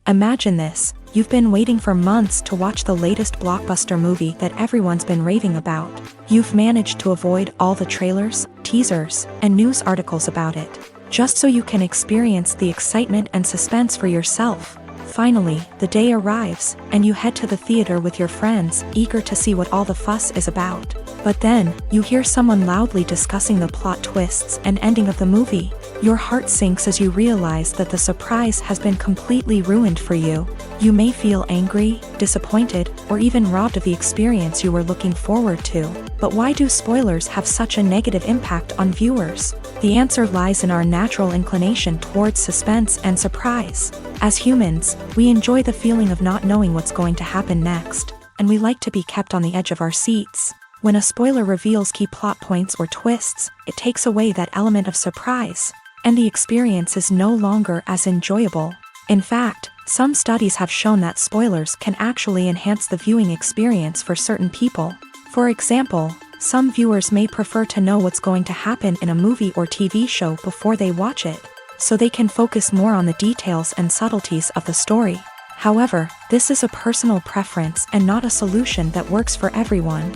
Speaker 1: Imagine this. You've been waiting for months to watch the latest blockbuster movie that everyone's been raving about. You've managed to avoid all the trailers, teasers, and news articles about it, just so you can experience the excitement and suspense for yourself. Finally, the day arrives, and you head to the theater with your friends, eager to see what all the fuss is about. But then, you hear someone loudly discussing the plot twists and ending of the movie. Your heart sinks as you realize that the surprise has been completely ruined for you. You may feel angry, disappointed, or even robbed of the experience you were looking forward to. But why do spoilers have such a negative impact on viewers? The answer lies in our natural inclination towards suspense and surprise. As humans, we enjoy the feeling of not knowing what's going to happen next, and we like to be kept on the edge of our seats. When a spoiler reveals key plot points or twists, it takes away that element of surprise, and the experience is no longer as enjoyable. In fact, some studies have shown that spoilers can actually enhance the viewing experience for certain people. For example, some viewers may prefer to know what's going to happen in a movie or TV show before they watch it, so they can focus more on the details and subtleties of the story. However, this is a personal preference and not a solution that works for everyone.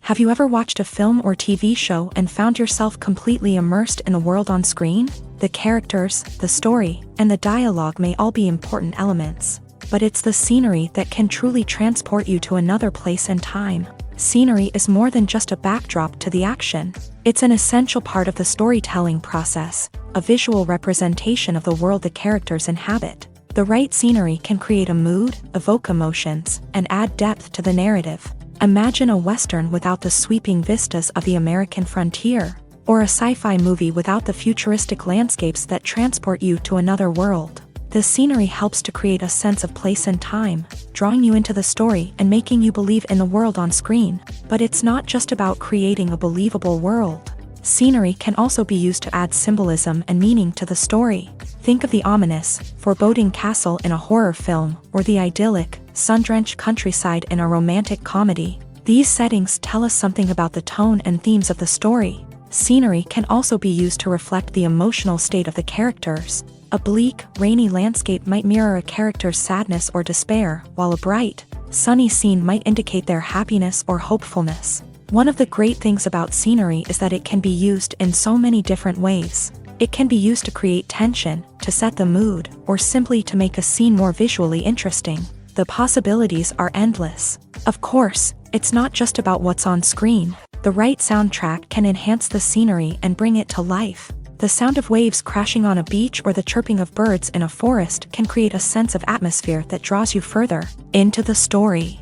Speaker 1: Have you ever watched a film or TV show and found yourself completely immersed in the world on screen? The characters, the story, and the dialogue may all be important elements, but it's the scenery that can truly transport you to another place and time. Scenery is more than just a backdrop to the action. It's an essential part of the storytelling process, a visual representation of the world the characters inhabit. The right scenery can create a mood, evoke emotions, and add depth to the narrative. Imagine a Western without the sweeping vistas of the American frontier, or a sci-fi movie without the futuristic landscapes that transport you to another world. The scenery helps to create a sense of place and time, drawing you into the story and making you believe in the world on screen. But it's not just about creating a believable world. Scenery can also be used to add symbolism and meaning to the story. Think of the ominous, foreboding castle in a horror film, or the idyllic, sun-drenched countryside in a romantic comedy. These settings tell us something about the tone and themes of the story. Scenery can also be used to reflect the emotional state of the characters. A bleak, rainy landscape might mirror a character's sadness or despair, while a bright, sunny scene might indicate their happiness or hopefulness. One of the great things about scenery is that it can be used in so many different ways. It can be used to create tension, to set the mood, or simply to make a scene more visually interesting. The possibilities are endless. Of course, it's not just about what's on screen. The right soundtrack can enhance the scenery and bring it to life. The sound of waves crashing on a beach or the chirping of birds in a forest can create a sense of atmosphere that draws you further into the story.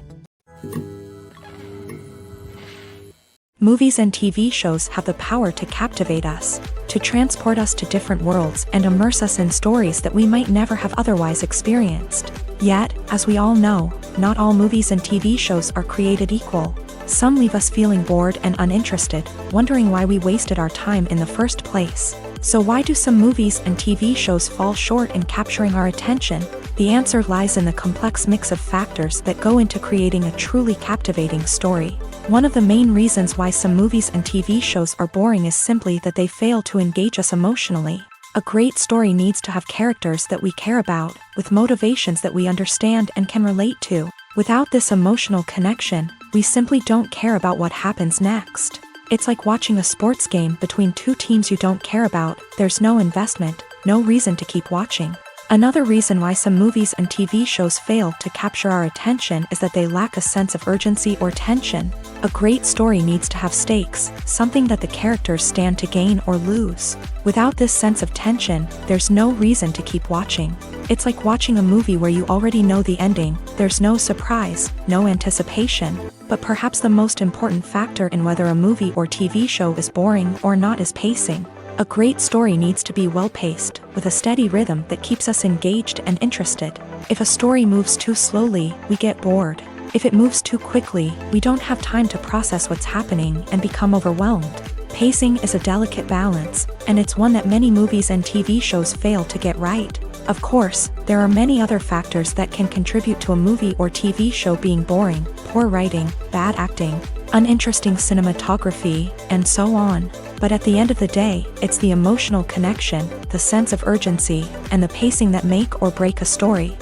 Speaker 1: Movies and TV shows have the power to captivate us, to transport us to different worlds and immerse us in stories that we might never have otherwise experienced. Yet, as we all know, not all movies and TV shows are created equal. Some leave us feeling bored and uninterested, wondering why we wasted our time in the first place. So why do some movies and TV shows fall short in capturing our attention? The answer lies in the complex mix of factors that go into creating a truly captivating story. One of the main reasons why some movies and TV shows are boring is simply that they fail to engage us emotionally. A great story needs to have characters that we care about, with motivations that we understand and can relate to. Without this emotional connection, we simply don't care about what happens next. It's like watching a sports game between two teams you don't care about. There's no investment, no reason to keep watching. Another reason why some movies and TV shows fail to capture our attention is that they lack a sense of urgency or tension. A great story needs to have stakes, something that the characters stand to gain or lose. Without this sense of tension, there's no reason to keep watching. It's like watching a movie where you already know the ending. There's no surprise, no anticipation. But perhaps the most important factor in whether a movie or TV show is boring or not is pacing. A great story needs to be well-paced, with a steady rhythm that keeps us engaged and interested. If a story moves too slowly, we get bored. If it moves too quickly, we don't have time to process what's happening and become overwhelmed. Pacing is a delicate balance, and it's one that many movies and TV shows fail to get right. Of course, there are many other factors that can contribute to a movie or TV show being boring: poor writing, bad acting, uninteresting cinematography, and so on. But at the end of the day, it's the emotional connection, the sense of urgency, and the pacing that make or break a story.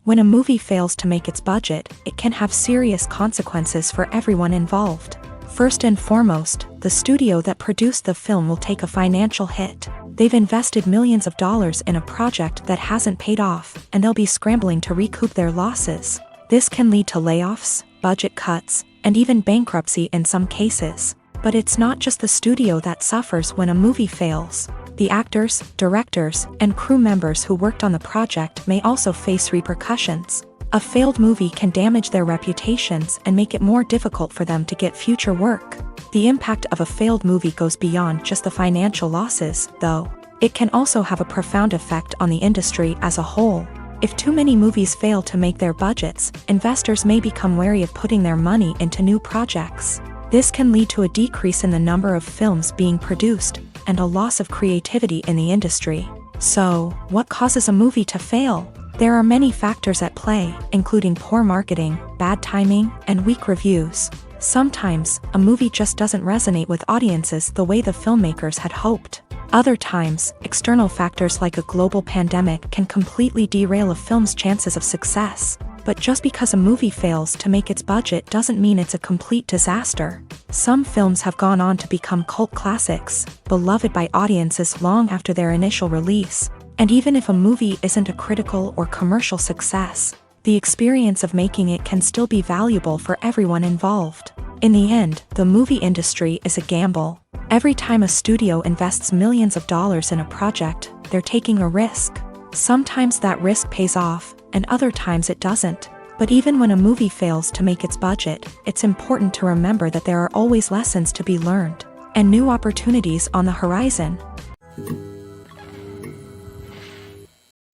Speaker 1: When a movie fails to make its budget, it can have serious consequences for everyone involved. First and foremost, the studio that produced the film will take a financial hit. They've invested millions of dollars in a project that hasn't paid off, and they'll be scrambling to recoup their losses. This can lead to layoffs, budget cuts, and even bankruptcy in some cases. But it's not just the studio that suffers when a movie fails. The actors, directors, and crew members who worked on the project may also face repercussions. A failed movie can damage their reputations and make it more difficult for them to get future work. The impact of a failed movie goes beyond just the financial losses, though. It can also have a profound effect on the industry as a whole. If too many movies fail to make their budgets, investors may become wary of putting their money into new projects. This can lead to a decrease in the number of films being produced, and a loss of creativity in the industry. So, what causes a movie to fail? There are many factors at play, including poor marketing, bad timing, and weak reviews. Sometimes, a movie just doesn't resonate with audiences the way the filmmakers had hoped. Other times, external factors like a global pandemic can completely derail a film's chances of success. But just because a movie fails to make its budget doesn't mean it's a complete disaster. Some films have gone on to become cult classics, beloved by audiences long after their initial release. And even if a movie isn't a critical or commercial success, the experience of making it can still be valuable for everyone involved. In the end, the movie industry is a gamble. Every time a studio invests millions of dollars in a project, they're taking a risk. Sometimes that risk pays off, and other times it doesn't. But even when a movie fails to make its budget, it's important to remember that there are always lessons to be learned, and new opportunities on the horizon.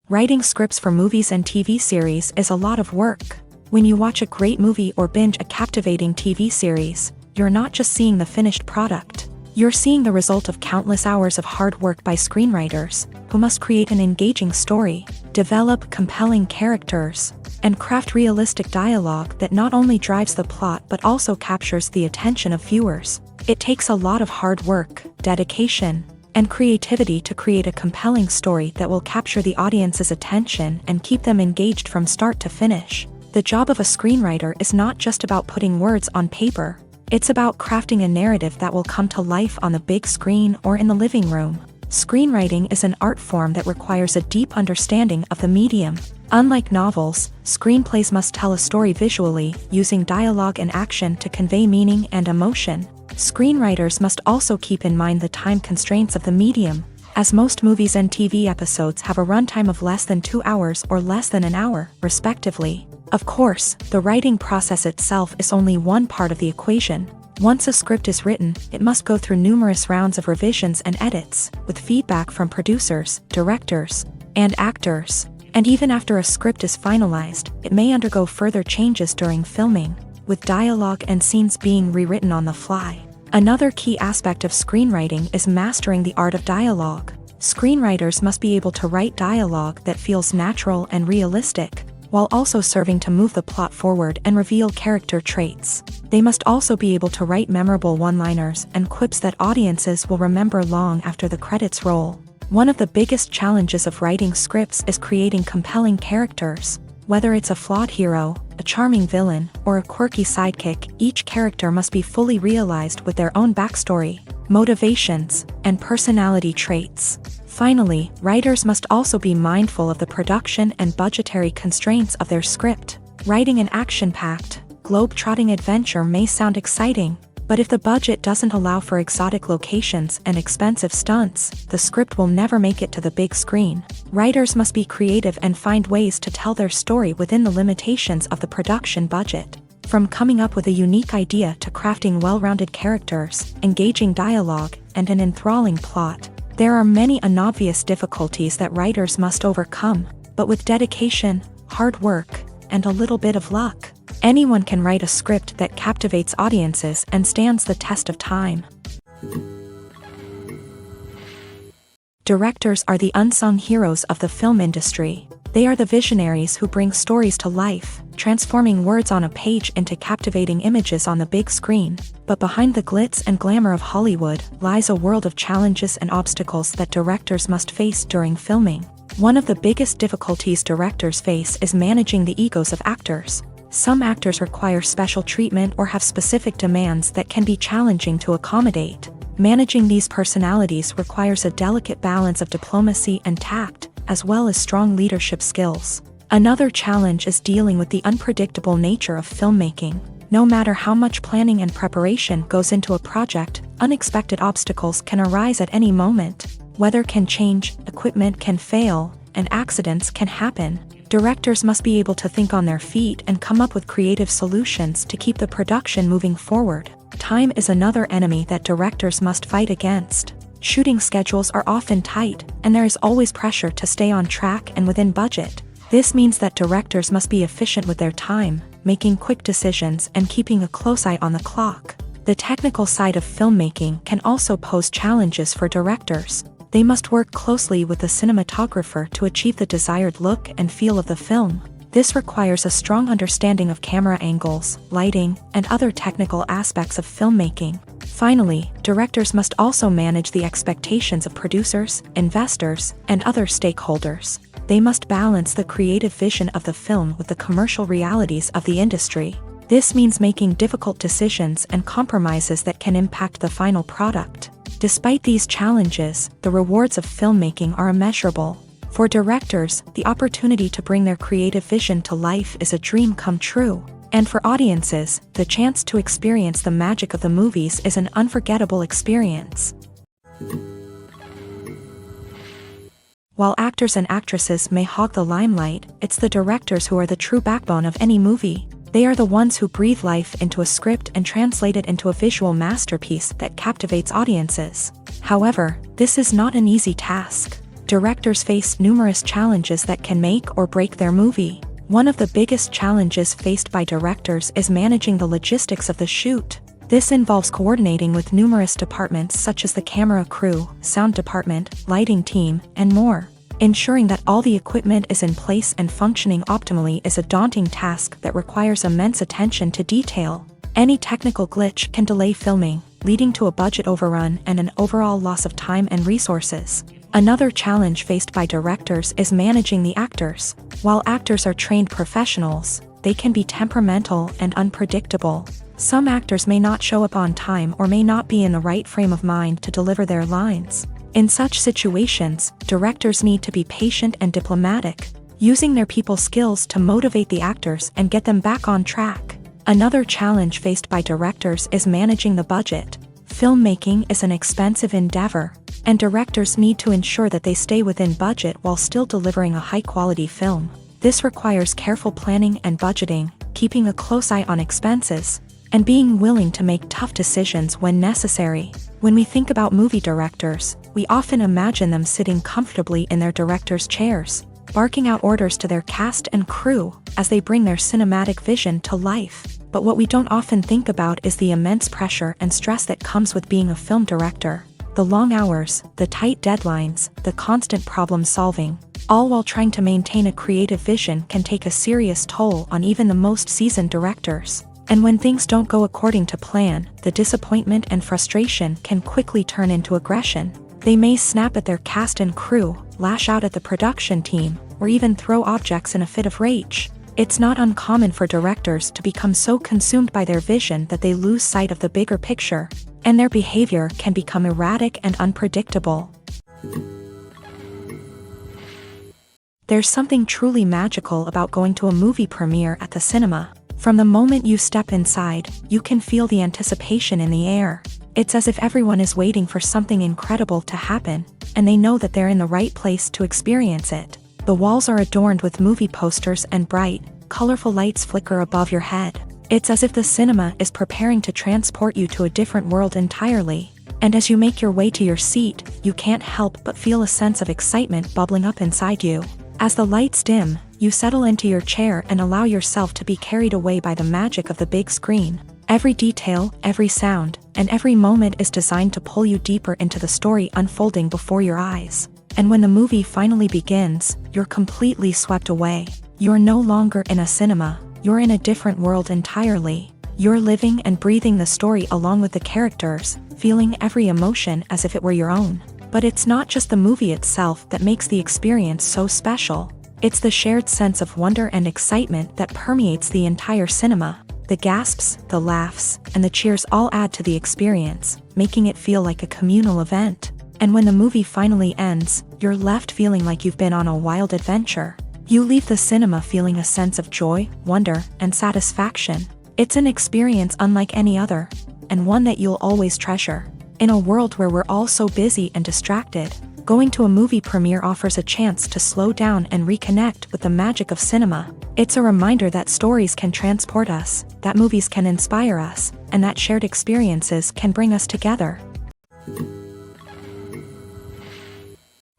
Speaker 1: Writing scripts for movies and TV series is a lot of work. When you watch a great movie or binge a captivating TV series, you're not just seeing the finished product. You're seeing the result of countless hours of hard work by screenwriters, who must create an engaging story, develop compelling characters, and craft realistic dialogue that not only drives the plot but also captures the attention of viewers. It takes a lot of hard work, dedication, and creativity to create a compelling story that will capture the audience's attention and keep them engaged from start to finish. The job of a screenwriter is not just about putting words on paper. It's about crafting a narrative that will come to life on the big screen or in the living room. Screenwriting is an art form that requires a deep understanding of the medium. Unlike novels, screenplays must tell a story visually, using dialogue and action to convey meaning and emotion. Screenwriters must also keep in mind the time constraints of the medium, as most movies and TV episodes have a runtime of less than 2 hours or less than an hour, respectively. Of course, the writing process itself is only one part of the equation. Once a script is written, it must go through numerous rounds of revisions and edits, with feedback from producers, directors, and actors. And even after a script is finalized, it may undergo further changes during filming, with dialogue and scenes being rewritten on the fly. Another key aspect of screenwriting is mastering the art of dialogue. Screenwriters must be able to write dialogue that feels natural and realistic, while also serving to move the plot forward and reveal character traits. They must also be able to write memorable one-liners and quips that audiences will remember long after the credits roll. One of the biggest challenges of writing scripts is creating compelling characters. Whether it's a flawed hero, a charming villain, or a quirky sidekick, each character must be fully realized with their own backstory, motivations, and personality traits. Finally, writers must also be mindful of the production and budgetary constraints of their script. Writing an action-packed, globe-trotting adventure may sound exciting, but if the budget doesn't allow for exotic locations and expensive stunts, the script will never make it to the big screen. Writers must be creative and find ways to tell their story within the limitations of the production budget. From coming up with a unique idea to crafting well-rounded characters, engaging dialogue, and an enthralling plot, there are many unobvious difficulties that writers must overcome, but with dedication, hard work, and a little bit of luck, anyone can write a script that captivates audiences and stands the test of time. Directors are the unsung heroes of the film industry. They are the visionaries who bring stories to life, transforming words on a page into captivating images on the big screen. But behind the glitz and glamour of Hollywood lies a world of challenges and obstacles that directors must face during filming. One of the biggest difficulties directors face is managing the egos of actors. Some actors require special treatment or have specific demands that can be challenging to accommodate. Managing these personalities requires a delicate balance of diplomacy and tact, as well as strong leadership skills. Another challenge is dealing with the unpredictable nature of filmmaking. No matter how much planning and preparation goes into a project, unexpected obstacles can arise at any moment. Weather can change, equipment can fail, and accidents can happen. Directors must be able to think on their feet and come up with creative solutions to keep the production moving forward. Time is another enemy that directors must fight against. Shooting schedules are often tight, and there is always pressure to stay on track and within budget. This means that directors must be efficient with their time, making quick decisions and keeping a close eye on the clock. The technical side of filmmaking can also pose challenges for directors. They must work closely with the cinematographer to achieve the desired look and feel of the film. This requires a strong understanding of camera angles, lighting, and other technical aspects of filmmaking. Finally, directors must also manage the expectations of producers, investors, and other stakeholders. They must balance the creative vision of the film with the commercial realities of the industry. This means making difficult decisions and compromises that can impact the final product. Despite these challenges, the rewards of filmmaking are immeasurable. For directors, the opportunity to bring their creative vision to life is a dream come true. And for audiences, the chance to experience the magic of the movies is an unforgettable experience. While actors and actresses may hog the limelight, it's the directors who are the true backbone of any movie. They are the ones who breathe life into a script and translate it into a visual masterpiece that captivates audiences. However, this is not an easy task. Directors face numerous challenges that can make or break their movie. One of the biggest challenges faced by directors is managing the logistics of the shoot. This involves coordinating with numerous departments such as the camera crew, sound department, lighting team, and more. Ensuring that all the equipment is in place and functioning optimally is a daunting task that requires immense attention to detail. Any technical glitch can delay filming, leading to a budget overrun and an overall loss of time and resources. Another challenge faced by directors is managing the actors. While actors are trained professionals, they can be temperamental and unpredictable. Some actors may not show up on time or may not be in the right frame of mind to deliver their lines. In such situations, directors need to be patient and diplomatic, using their people skills to motivate the actors and get them back on track. Another challenge faced by directors is managing the budget. Filmmaking is an expensive endeavor, and directors need to ensure that they stay within budget while still delivering a high-quality film. This requires careful planning and budgeting, keeping a close eye on expenses, and being willing to make tough decisions when necessary. When we think about movie directors, we often imagine them sitting comfortably in their director's chairs, barking out orders to their cast and crew as they bring their cinematic vision to life. But what we don't often think about is the immense pressure and stress that comes with being a film director. The long hours, the tight deadlines, the constant problem solving, all while trying to maintain a creative vision can take a serious toll on even the most seasoned directors. And when things don't go according to plan, the disappointment and frustration can quickly turn into aggression. They may snap at their cast and crew, lash out at the production team, or even throw objects in a fit of rage. It's not uncommon for directors to become so consumed by their vision that they lose sight of the bigger picture, and their behavior can become erratic and unpredictable. There's something truly magical about going to a movie premiere at the cinema. From the moment you step inside, you can feel the anticipation in the air. It's as if everyone is waiting for something incredible to happen, and they know that they're in the right place to experience it. The walls are adorned with movie posters and bright, colorful lights flicker above your head. It's as if the cinema is preparing to transport you to a different world entirely. And as you make your way to your seat, you can't help but feel a sense of excitement bubbling up inside you. As the lights dim, you settle into your chair and allow yourself to be carried away by the magic of the big screen. Every detail, every sound, and every moment is designed to pull you deeper into the story unfolding before your eyes. And when the movie finally begins, you're completely swept away. You're no longer in a cinema, you're in a different world entirely. You're living and breathing the story along with the characters, feeling every emotion as if it were your own. But it's not just the movie itself that makes the experience so special. It's the shared sense of wonder and excitement that permeates the entire cinema. The gasps, the laughs, and the cheers all add to the experience, making it feel like a communal event. And when the movie finally ends, you're left feeling like you've been on a wild adventure. You leave the cinema feeling a sense of joy, wonder, and satisfaction. It's an experience unlike any other, and one that you'll always treasure. In a world where we're all so busy and distracted, going to a movie premiere offers a chance to slow down and reconnect with the magic of cinema. It's a reminder that stories can transport us, that movies can inspire us, and that shared experiences can bring us together.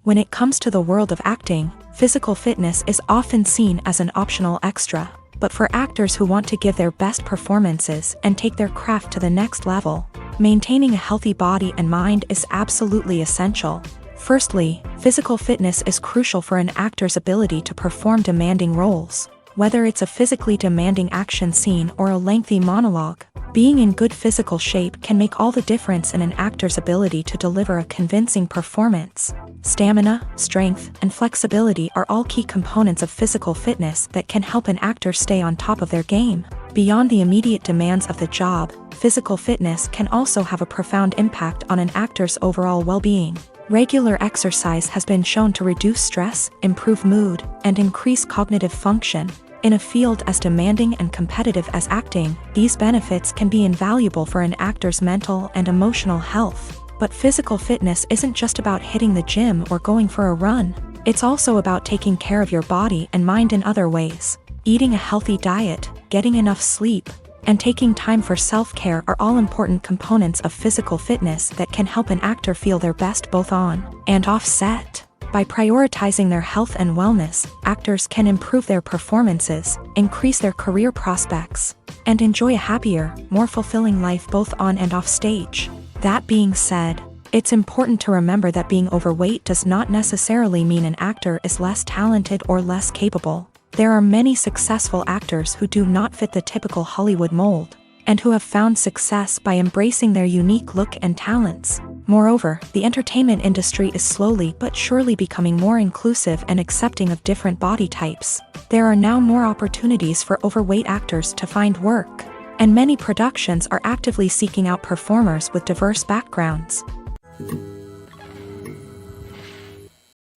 Speaker 1: When it comes to the world of acting, physical fitness is often seen as an optional extra. But for actors who want to give their best performances and take their craft to the next level, maintaining a healthy body and mind is absolutely essential. Firstly, physical fitness is crucial for an actor's ability to perform demanding roles. Whether it's a physically demanding action scene or a lengthy monologue, being in good physical shape can make all the difference in an actor's ability to deliver a convincing performance. Stamina, strength, and flexibility are all key components of physical fitness that can help an actor stay on top of their game. Beyond the immediate demands of the job, physical fitness can also have a profound impact on an actor's overall well-being. Regular exercise has been shown to reduce stress, improve mood, and increase cognitive function. In a field as demanding and competitive as acting, these benefits can be invaluable for an actor's mental and emotional health. But physical fitness isn't just about hitting the gym or going for a run. It's also about taking care of your body and mind in other ways. Eating a healthy diet, getting enough sleep, and taking time for self-care are all important components of physical fitness that can help an actor feel their best both on and off set. By prioritizing their health and wellness, actors can improve their performances, increase their career prospects, and enjoy a happier, more fulfilling life both on and off stage. That being said, It's important to remember that being overweight does not necessarily mean an actor is less talented or less capable. There are many successful actors who do not fit the typical Hollywood mold, and who have found success by embracing their unique look and talents. Moreover, the entertainment industry is slowly but surely becoming more inclusive and accepting of different body types. There are now more opportunities for overweight actors to find work, and many productions are actively seeking out performers with diverse backgrounds.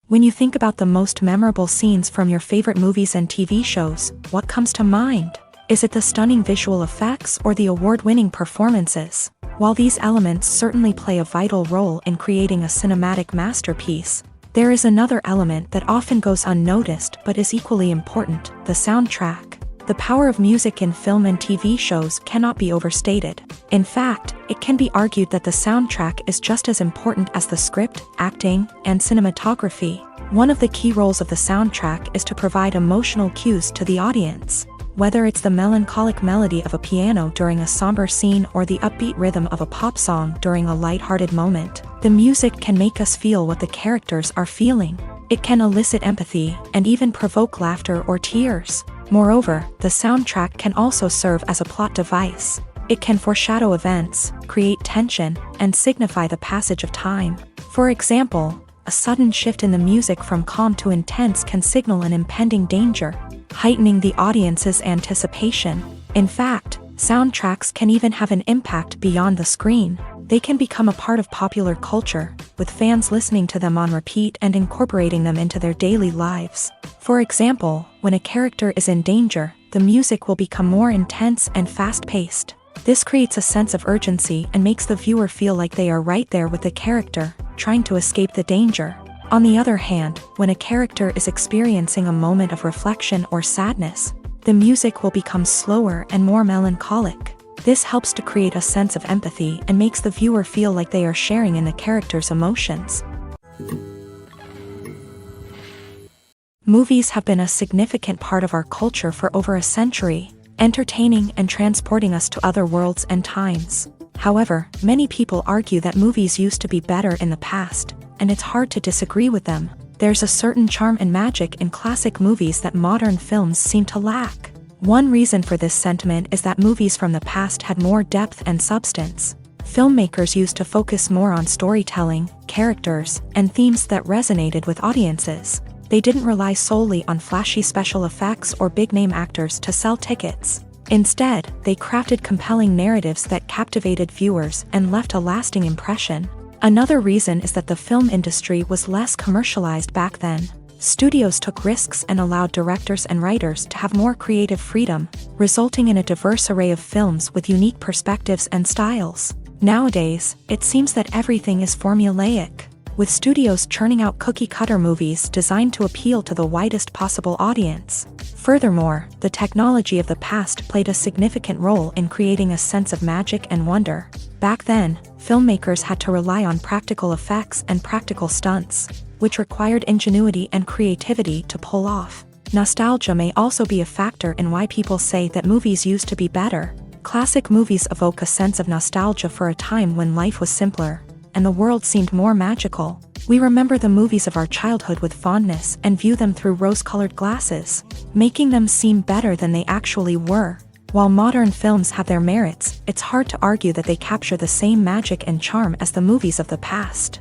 Speaker 1: When you think about the most memorable scenes from your favorite movies and TV shows, what comes to mind? Is it the stunning visual effects or the award-winning performances? While these elements certainly play a vital role in creating a cinematic masterpiece, there is another element that often goes unnoticed but is equally important: the soundtrack. The power of music in film and TV shows cannot be overstated. In fact, it can be argued that the soundtrack is just as important as the script, acting, and cinematography. One of the key roles of the soundtrack is to provide emotional cues to the audience. Whether it's the melancholic melody of a piano during a somber scene or the upbeat rhythm of a pop song during a lighthearted moment, the music can make us feel what the characters are feeling. It can elicit empathy and even provoke laughter or tears. Moreover, the soundtrack can also serve as a plot device. It can foreshadow events, create tension, and signify the passage of time. For example, a sudden shift in the music from calm to intense can signal an impending danger, heightening the audience's anticipation. In fact, soundtracks can even have an impact beyond the screen. They can become a part of popular culture, with fans listening to them on repeat and incorporating them into their daily lives. For example, when a character is in danger, the music will become more intense and fast-paced. This creates a sense of urgency and makes the viewer feel like they are right there with the character, trying to escape the danger. On the other hand, when a character is experiencing a moment of reflection or sadness, the music will become slower and more melancholic. This helps to create a sense of empathy and makes the viewer feel like they are sharing in the character's emotions. Movies have been a significant part of our culture for over a century, entertaining and transporting us to other worlds and times. However, many people argue that movies used to be better in the past, and it's hard to disagree with them. There's a certain charm and magic in classic movies that modern films seem to lack. One reason for this sentiment is that movies from the past had more depth and substance. Filmmakers used to focus more on storytelling, characters, and themes that resonated with audiences. They didn't rely solely on flashy special effects or big-name actors to sell tickets. Instead, they crafted compelling narratives that captivated viewers and left a lasting impression. Another reason is that the film industry was less commercialized back then. Studios took risks and allowed directors and writers to have more creative freedom, resulting in a diverse array of films with unique perspectives and styles. Nowadays, it seems that everything is formulaic, with studios churning out cookie-cutter movies designed to appeal to the widest possible audience. Furthermore, the technology of the past played a significant role in creating a sense of magic and wonder. Back then, filmmakers had to rely on practical effects and practical stunts, which required ingenuity and creativity to pull off. Nostalgia may also be a factor in why people say that movies used to be better. Classic movies evoke a sense of nostalgia for a time when life was simpler, and the world seemed more magical. We remember the movies of our childhood with fondness and view them through rose-colored glasses, making them seem better than they actually were. While modern films have their merits, it's hard to argue that they capture the same magic and charm as the movies of the past.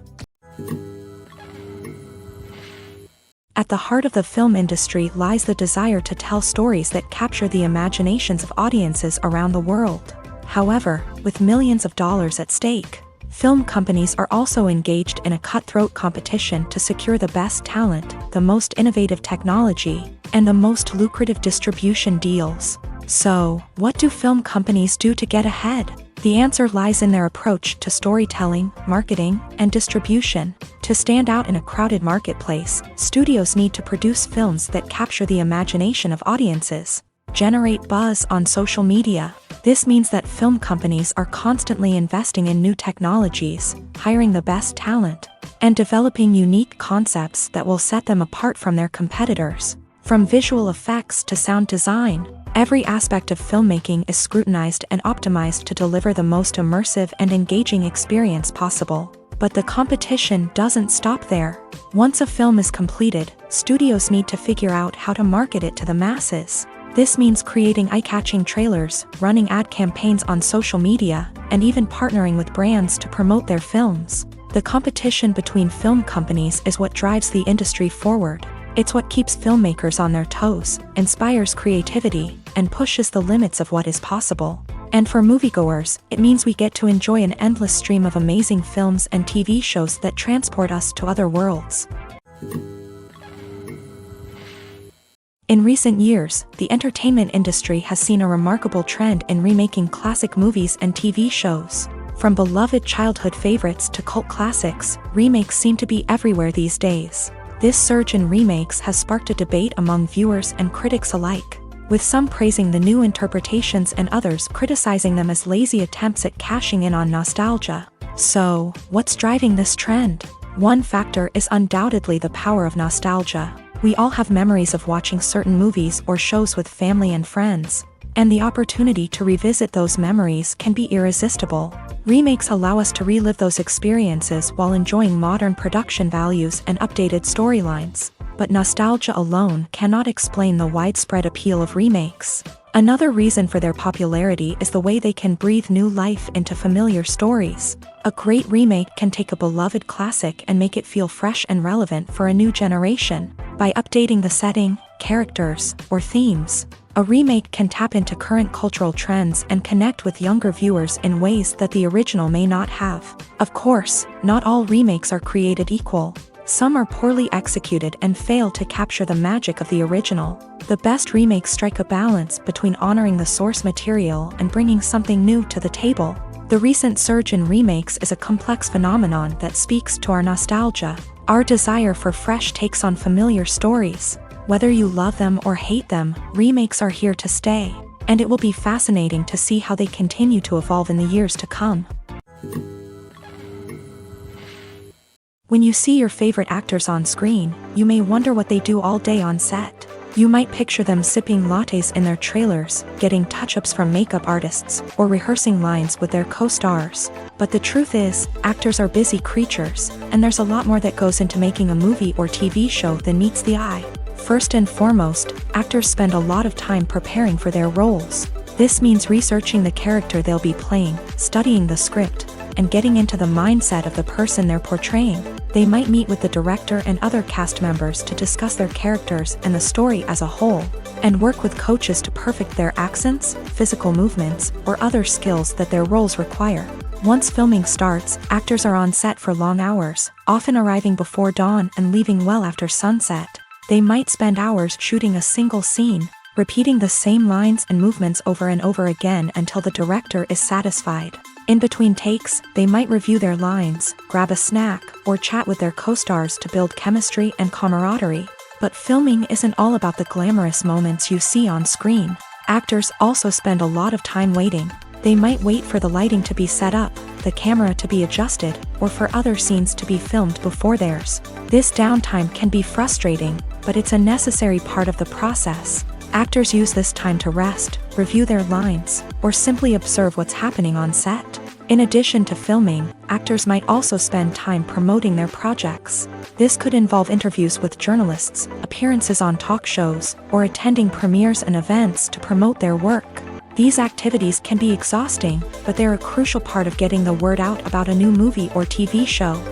Speaker 1: At the heart of the film industry lies the desire to tell stories that capture the imaginations of audiences around the world. However, with millions of dollars at stake, film companies are also engaged in a cutthroat competition to secure the best talent, the most innovative technology, and the most lucrative distribution deals. So, what do film companies do to get ahead? The answer lies in their approach to storytelling, marketing, and distribution. To stand out in a crowded marketplace, studios need to produce films that capture the imagination of audiences, generate buzz on social media. This means that film companies are constantly investing in new technologies, hiring the best talent, and developing unique concepts that will set them apart from their competitors. From visual effects to sound design, every aspect of filmmaking is scrutinized and optimized to deliver the most immersive and engaging experience possible. But the competition doesn't stop there. Once a film is completed, studios need to figure out how to market it to the masses. This means creating eye-catching trailers, running ad campaigns on social media, and even partnering with brands to promote their films. The competition between film companies is what drives the industry forward. It's what keeps filmmakers on their toes, inspires creativity, and pushes the limits of what is possible. And for moviegoers, it means we get to enjoy an endless stream of amazing films and TV shows that transport us to other worlds. In recent years, the entertainment industry has seen a remarkable trend in remaking classic movies and TV shows. From beloved childhood favorites to cult classics, remakes seem to be everywhere these days. This surge in remakes has sparked a debate among viewers and critics alike, with some praising the new interpretations and others criticizing them as lazy attempts at cashing in on nostalgia. So, what's driving this trend? One factor is undoubtedly the power of nostalgia. We all have memories of watching certain movies or shows with family and friends, and the opportunity to revisit those memories can be irresistible. Remakes allow us to relive those experiences while enjoying modern production values and updated storylines. But nostalgia alone cannot explain the widespread appeal of remakes. Another reason for their popularity is the way they can breathe new life into familiar stories. A great remake can take a beloved classic and make it feel fresh and relevant for a new generation. By updating the setting, characters, or themes, a remake can tap into current cultural trends and connect with younger viewers in ways that the original may not have. Of course, not all remakes are created equal. Some are poorly executed and fail to capture the magic of the original. The best remakes strike a balance between honoring the source material and bringing something new to the table. The recent surge in remakes is a complex phenomenon that speaks to our nostalgia, our desire for fresh takes on familiar stories. Whether you love them or hate them, remakes are here to stay, and it will be fascinating to see how they continue to evolve in the years to come. When you see your favorite actors on screen, you may wonder what they do all day on set. You might picture them sipping lattes in their trailers, getting touch-ups from makeup artists, or rehearsing lines with their co-stars. But the truth is, actors are busy creatures, and there's a lot more that goes into making a movie or TV show than meets the eye. First and foremost, actors spend a lot of time preparing for their roles. This means researching the character they'll be playing, studying the script, and getting into the mindset of the person they're portraying. They might meet with the director and other cast members to discuss their characters and the story as a whole, and work with coaches to perfect their accents, physical movements, or other skills that their roles require. Once filming starts, actors are on set for long hours, often arriving before dawn and leaving well after sunset. They might spend hours shooting a single scene, repeating the same lines and movements over and over again until the director is satisfied. In between takes, they might review their lines, grab a snack, or chat with their co-stars to build chemistry and camaraderie. But filming isn't all about the glamorous moments you see on screen. Actors also spend a lot of time waiting. They might wait for the lighting to be set up, the camera to be adjusted, or for other scenes to be filmed before theirs. This downtime can be frustrating, but it's a necessary part of the process. Actors use this time to rest, review their lines, or simply observe what's happening on set. In addition to filming, actors might also spend time promoting their projects. This could involve interviews with journalists, appearances on talk shows, or attending premieres and events to promote their work. These activities can be exhausting, but they're a crucial part of getting the word out about a new movie or TV show.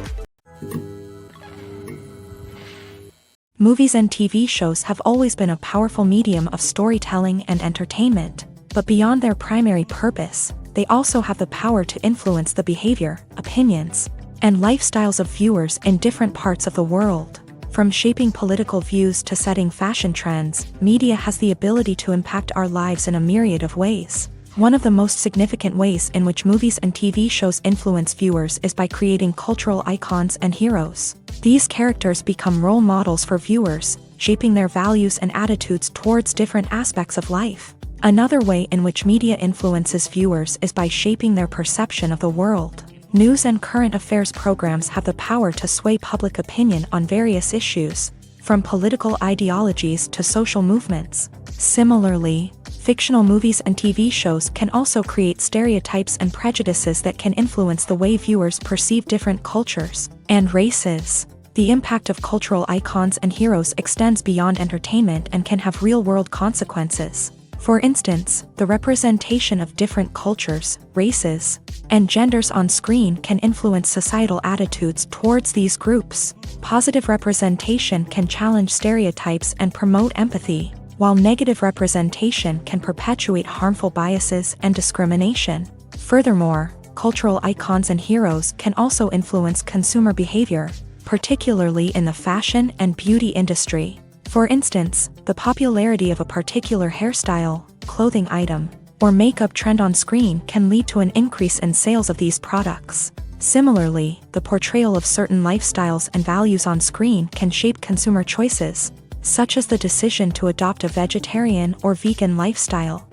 Speaker 1: Movies and TV shows have always been a powerful medium of storytelling and entertainment, but beyond their primary purpose, they also have the power to influence the behavior, opinions, and lifestyles of viewers in different parts of the world. From shaping political views to setting fashion trends, media has the ability to impact our lives in a myriad of ways. One of the most significant ways in which movies and TV shows influence viewers is by creating cultural icons and heroes. These characters become role models for viewers, shaping their values and attitudes towards different aspects of life. Another way in which media influences viewers is by shaping their perception of the world. News and current affairs programs have the power to sway public opinion on various issues, from political ideologies to social movements. Similarly, Fictional movies and TV shows can also create stereotypes and prejudices that can influence the way viewers perceive different cultures and races. The impact of cultural icons and heroes extends beyond entertainment and can have real-world consequences. For instance, the representation of different cultures, races, and genders on screen can influence societal attitudes towards these groups. Positive representation can challenge stereotypes and promote empathy, while negative representation can perpetuate harmful biases and discrimination. Furthermore, cultural icons and heroes can also influence consumer behavior, particularly in the fashion and beauty industry. For instance, the popularity of a particular hairstyle, clothing item, or makeup trend on screen can lead to an increase in sales of these products. Similarly, the portrayal of certain lifestyles and values on screen can shape consumer choices, such as the decision to adopt a vegetarian or vegan lifestyle.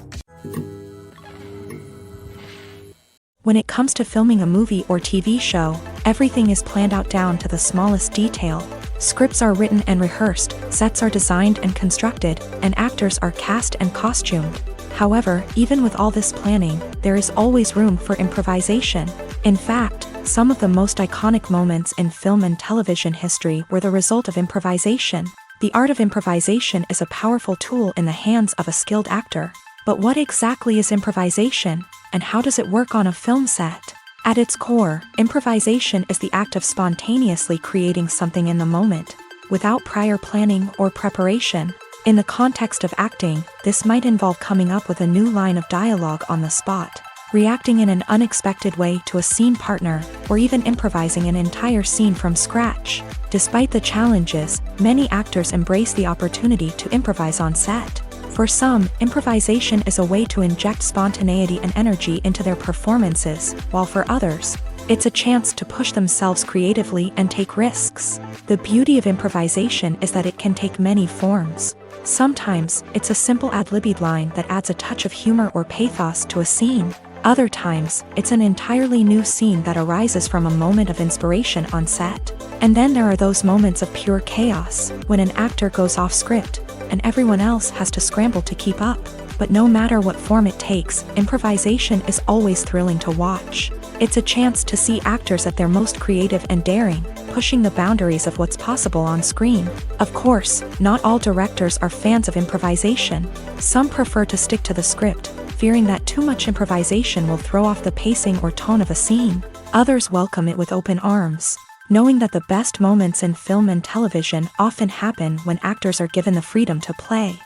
Speaker 1: When it comes to filming a movie or TV show, everything is planned out down to the smallest detail. Scripts are written and rehearsed, sets are designed and constructed, and actors are cast and costumed. However, even with all this planning, there is always room for improvisation. In fact, some of the most iconic moments in film and television history were the result of improvisation. The art of improvisation is a powerful tool in the hands of a skilled actor. But what exactly is improvisation, and how does it work on a film set? At its core, improvisation is the act of spontaneously creating something in the moment, without prior planning or preparation. In the context of acting, this might involve coming up with a new line of dialogue on the spot, reacting in an unexpected way to a scene partner, or even improvising an entire scene from scratch. Despite the challenges, many actors embrace the opportunity to improvise on set. For some, improvisation is a way to inject spontaneity and energy into their performances, while for others, it's a chance to push themselves creatively and take risks. The beauty of improvisation is that it can take many forms. Sometimes, it's a simple ad-libbed line that adds a touch of humor or pathos to a scene. Other times, it's an entirely new scene that arises from a moment of inspiration on set. And then there are those moments of pure chaos, when an actor goes off script, and everyone else has to scramble to keep up. But no matter what form it takes, improvisation is always thrilling to watch. It's a chance to see actors at their most creative and daring, pushing the boundaries of what's possible on screen. Of course, not all directors are fans of improvisation. Some prefer to stick to the script, fearing that too much improvisation will throw off the pacing or tone of a scene. Others welcome it with open arms, knowing that the best moments in film and television often happen when actors are given the freedom to play.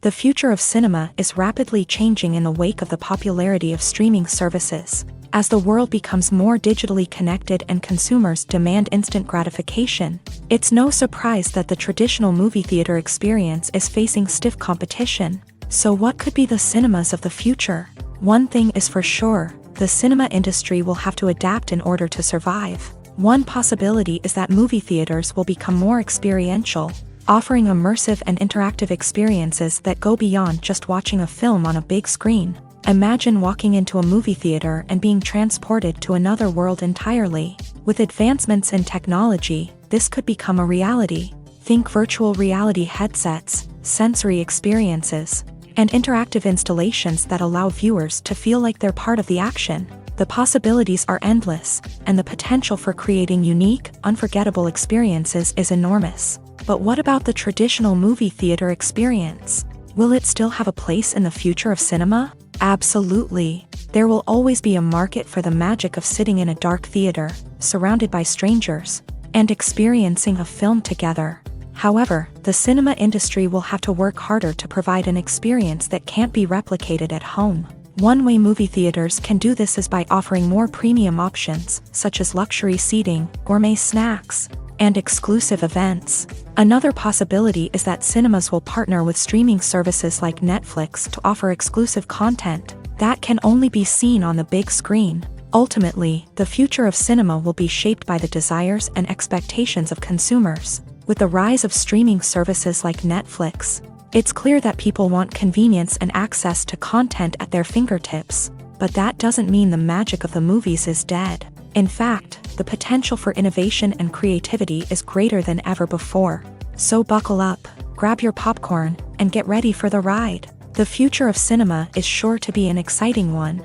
Speaker 1: The future of cinema is rapidly changing in the wake of the popularity of streaming services. As the world becomes more digitally connected and consumers demand instant gratification, it's no surprise that the traditional movie theater experience is facing stiff competition. So what could be the cinemas of the future? One thing is for sure, the cinema industry will have to adapt in order to survive. One possibility is that movie theaters will become more experiential, offering immersive and interactive experiences that go beyond just watching a film on a big screen. Imagine walking into a movie theater and being transported to another world entirely. With advancements in technology, this could become a reality. Think virtual reality headsets, sensory experiences, and interactive installations that allow viewers to feel like they're part of the action. The possibilities are endless, and the potential for creating unique, unforgettable experiences is enormous. But what about the traditional movie theater experience? Will it still have a place in the future of cinema? Absolutely. There will always be a market for the magic of sitting in a dark theater, surrounded by strangers, and experiencing a film together. However, the cinema industry will have to work harder to provide an experience that can't be replicated at home. One way movie theaters can do this is by offering more premium options, such as luxury seating, gourmet snacks, and exclusive events. Another possibility is that cinemas will partner with streaming services like Netflix to offer exclusive content that can only be seen on the big screen. Ultimately, the future of cinema will be shaped by the desires and expectations of consumers. With the rise of streaming services like Netflix, it's clear that people want convenience and access to content at their fingertips. But that doesn't mean the magic of the movies is dead. In fact, the potential for innovation and creativity is greater than ever before. So buckle up, grab your popcorn, and get ready for the ride. The future of cinema is sure to be an exciting one.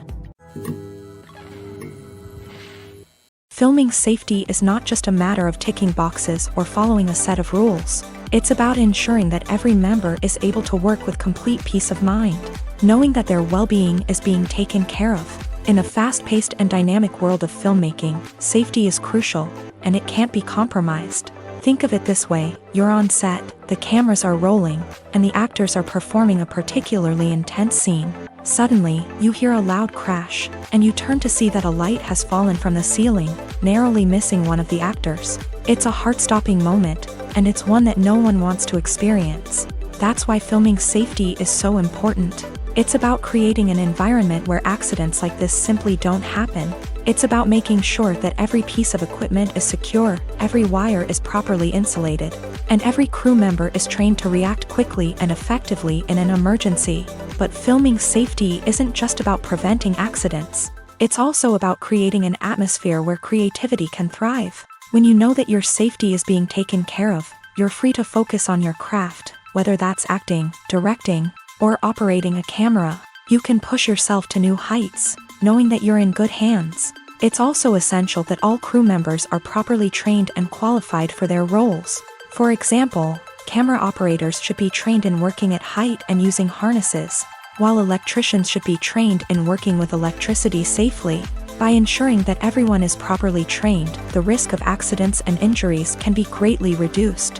Speaker 1: Filming safety is not just a matter of ticking boxes or following a set of rules. It's about ensuring that every member is able to work with complete peace of mind, knowing that their well-being is being taken care of. In a fast-paced and dynamic world of filmmaking, safety is crucial, and it can't be compromised. Think of it this way: you're on set, the cameras are rolling, and the actors are performing a particularly intense scene. Suddenly, you hear a loud crash, and you turn to see that a light has fallen from the ceiling, narrowly missing one of the actors. It's a heart-stopping moment, and it's one that no one wants to experience. That's why filming safety is so important. It's about creating an environment where accidents like this simply don't happen. It's about making sure that every piece of equipment is secure, every wire is properly insulated, and every crew member is trained to react quickly and effectively in an emergency. But filming safety isn't just about preventing accidents. It's also about creating an atmosphere where creativity can thrive. When you know that your safety is being taken care of, you're free to focus on your craft, whether that's acting, directing, or operating a camera. You can push yourself to new heights, knowing that you're in good hands. It's also essential that all crew members are properly trained and qualified for their roles. For example, camera operators should be trained in working at height and using harnesses, while electricians should be trained in working with electricity safely. By ensuring that everyone is properly trained, the risk of accidents and injuries can be greatly reduced.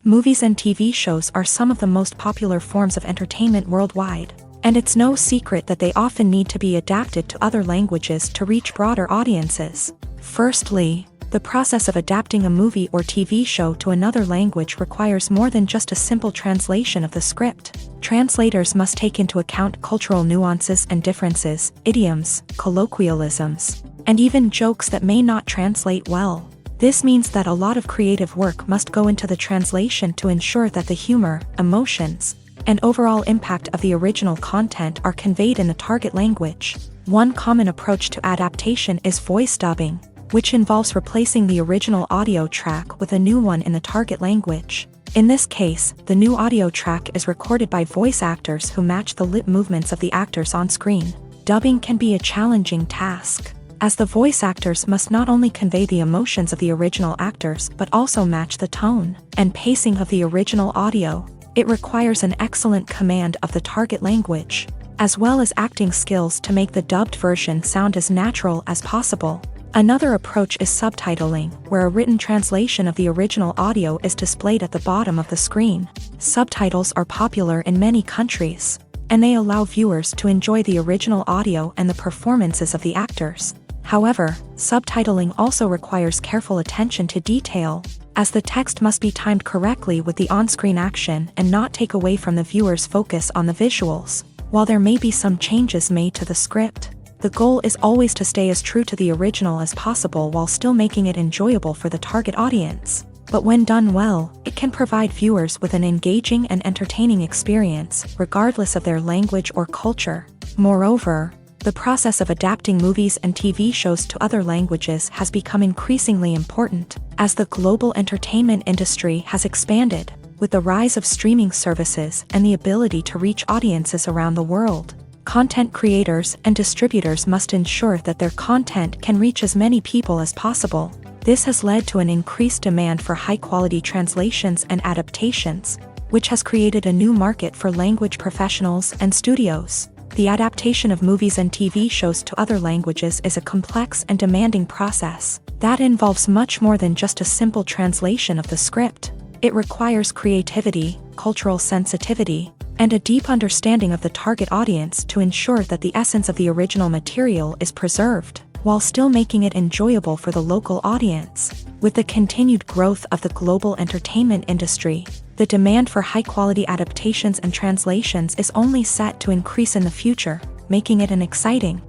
Speaker 1: Movies and TV shows are some of the most popular forms of entertainment worldwide, and it's no secret that they often need to be adapted to other languages to reach broader audiences. Firstly, the process of adapting a movie or TV show to another language requires more than just a simple translation of the script. Translators must take into account cultural nuances and differences, idioms, colloquialisms, and even jokes that may not translate well. This means that a lot of creative work must go into the translation to ensure that the humor, emotions, and overall impact of the original content are conveyed in the target language. One common approach to adaptation is voice dubbing, which involves replacing the original audio track with a new one in the target language. In this case, the new audio track is recorded by voice actors who match the lip movements of the actors on screen. Dubbing can be a challenging task, as the voice actors must not only convey the emotions of the original actors but also match the tone and pacing of the original audio. It requires an excellent command of the target language, as well as acting skills to make the dubbed version sound as natural as possible. Another approach is subtitling, where a written translation of the original audio is displayed at the bottom of the screen. Subtitles are popular in many countries, and they allow viewers to enjoy the original audio and the performances of the actors. However, subtitling also requires careful attention to detail, as the text must be timed correctly with the on-screen action and not take away from the viewer's focus on the visuals. While there may be some changes made to the script, the goal is always to stay as true to the original as possible while still making it enjoyable for the target audience. But when done well, it can provide viewers with an engaging and entertaining experience, regardless of their language or culture. Moreover, the process of adapting movies and TV shows to other languages has become increasingly important, as the global entertainment industry has expanded, with the rise of streaming services and the ability to reach audiences around the world. Content creators and distributors must ensure that their content can reach as many people as possible. This has led to an increased demand for high-quality translations and adaptations, which has created a new market for language professionals and studios. The adaptation of movies and TV shows to other languages is a complex and demanding process that involves much more than just a simple translation of the script. It requires creativity, cultural sensitivity, and a deep understanding of the target audience to ensure that the essence of the original material is preserved, while still making it enjoyable for the local audience. With the continued growth of the global entertainment industry, the demand for high-quality adaptations and translations is only set to increase in the future, making it an exciting.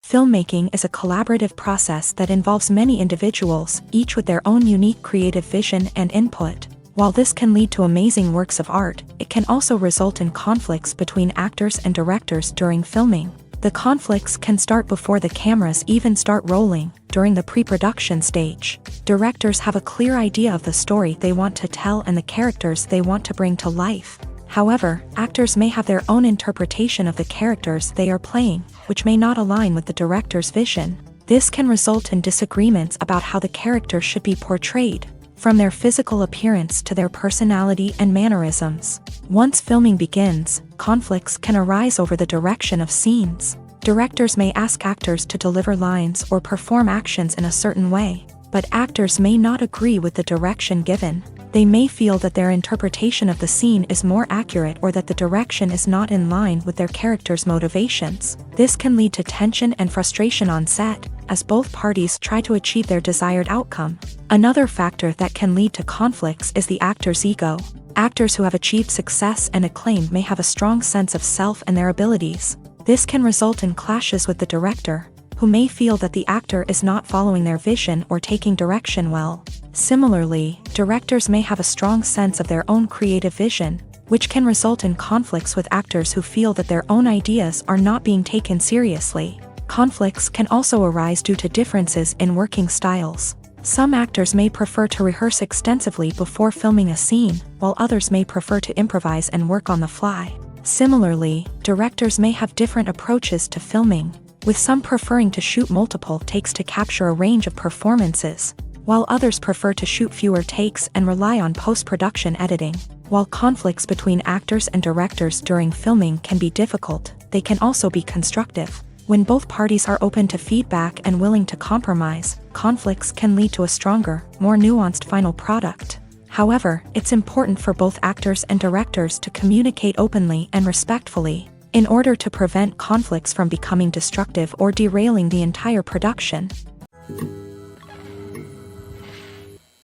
Speaker 1: Filmmaking is a collaborative process that involves many individuals, each with their own unique creative vision and input. While this can lead to amazing works of art, it can also result in conflicts between actors and directors during filming. The conflicts can start before the cameras even start rolling, during the pre-production stage. Directors have a clear idea of the story they want to tell and the characters they want to bring to life. However, actors may have their own interpretation of the characters they are playing, which may not align with the director's vision. This can result in disagreements about how the character should be portrayed, from their physical appearance to their personality and mannerisms. Once filming begins, conflicts can arise over the direction of scenes. Directors may ask actors to deliver lines or perform actions in a certain way, but actors may not agree with the direction given. They may feel that their interpretation of the scene is more accurate or that the direction is not in line with their character's motivations. This can lead to tension and frustration on set, as both parties try to achieve their desired outcome. Another factor that can lead to conflicts is the actor's ego. Actors who have achieved success and acclaim may have a strong sense of self and their abilities. This can result in clashes with the director, who may feel that the actor is not following their vision or taking direction well. Similarly, directors may have a strong sense of their own creative vision, which can result in conflicts with actors who feel that their own ideas are not being taken seriously. Conflicts can also arise due to differences in working styles. Some actors may prefer to rehearse extensively before filming a scene, while others may prefer to improvise and work on the fly. Similarly, directors may have different approaches to filming, with some preferring to shoot multiple takes to capture a range of performances, while others prefer to shoot fewer takes and rely on post-production editing. While conflicts between actors and directors during filming can be difficult, they can also be constructive. When both parties are open to feedback and willing to compromise, conflicts can lead to a stronger, more nuanced final product. However, it's important for both actors and directors to communicate openly and respectfully, in order to prevent conflicts from becoming destructive or derailing the entire production.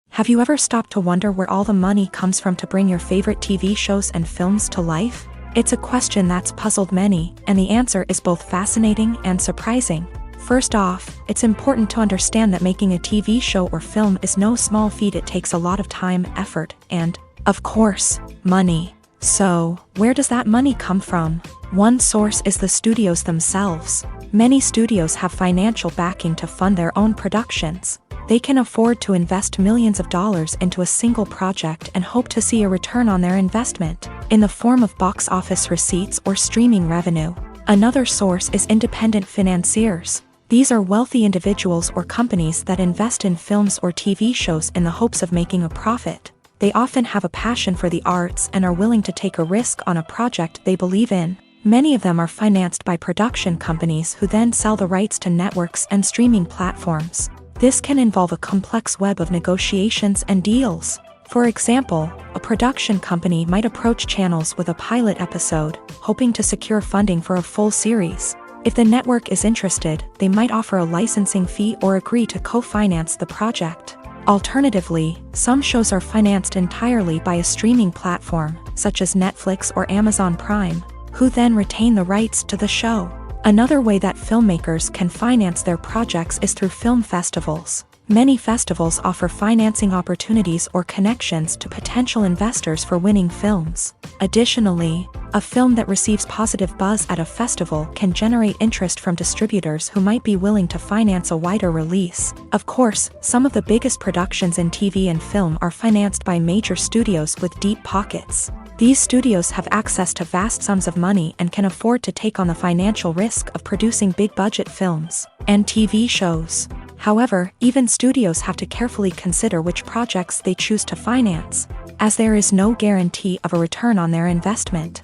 Speaker 1: Have you ever stopped to wonder where all the money comes from to bring your favorite TV shows and films to life? It's a question that's puzzled many, and the answer is both fascinating and surprising. First off, it's important to understand that making a TV show or film is no small feat. It takes a lot of time, effort, and, of course, money. So, where does that money come from? One source is the studios themselves. Many studios have financial backing to fund their own productions. They can afford to invest millions of dollars into a single project and hope to see a return on their investment, in the form of box office receipts or streaming revenue. Another source is independent financiers. These are wealthy individuals or companies that invest in films or TV shows in the hopes of making a profit. They often have a passion for the arts and are willing to take a risk on a project they believe in. Many of them are financed by production companies who then sell the rights to networks and streaming platforms. This can involve a complex web of negotiations and deals. For example, a production company might approach channels with a pilot episode, hoping to secure funding for a full series. If the network is interested, they might offer a licensing fee or agree to co-finance the project. Alternatively, some shows are financed entirely by a streaming platform, such as Netflix or Amazon Prime, who then retain the rights to the show. Another way that filmmakers can finance their projects is through film festivals. Many festivals offer financing opportunities or connections to potential investors for winning films. Additionally, a film that receives positive buzz at a festival can generate interest from distributors who might be willing to finance a wider release. Of course, some of the biggest productions in TV and film are financed by major studios with deep pockets. These studios have access to vast sums of money and can afford to take on the financial risk of producing big-budget films and TV shows. However, even studios have to carefully consider which projects they choose to finance, as there is no guarantee of a return on their investment.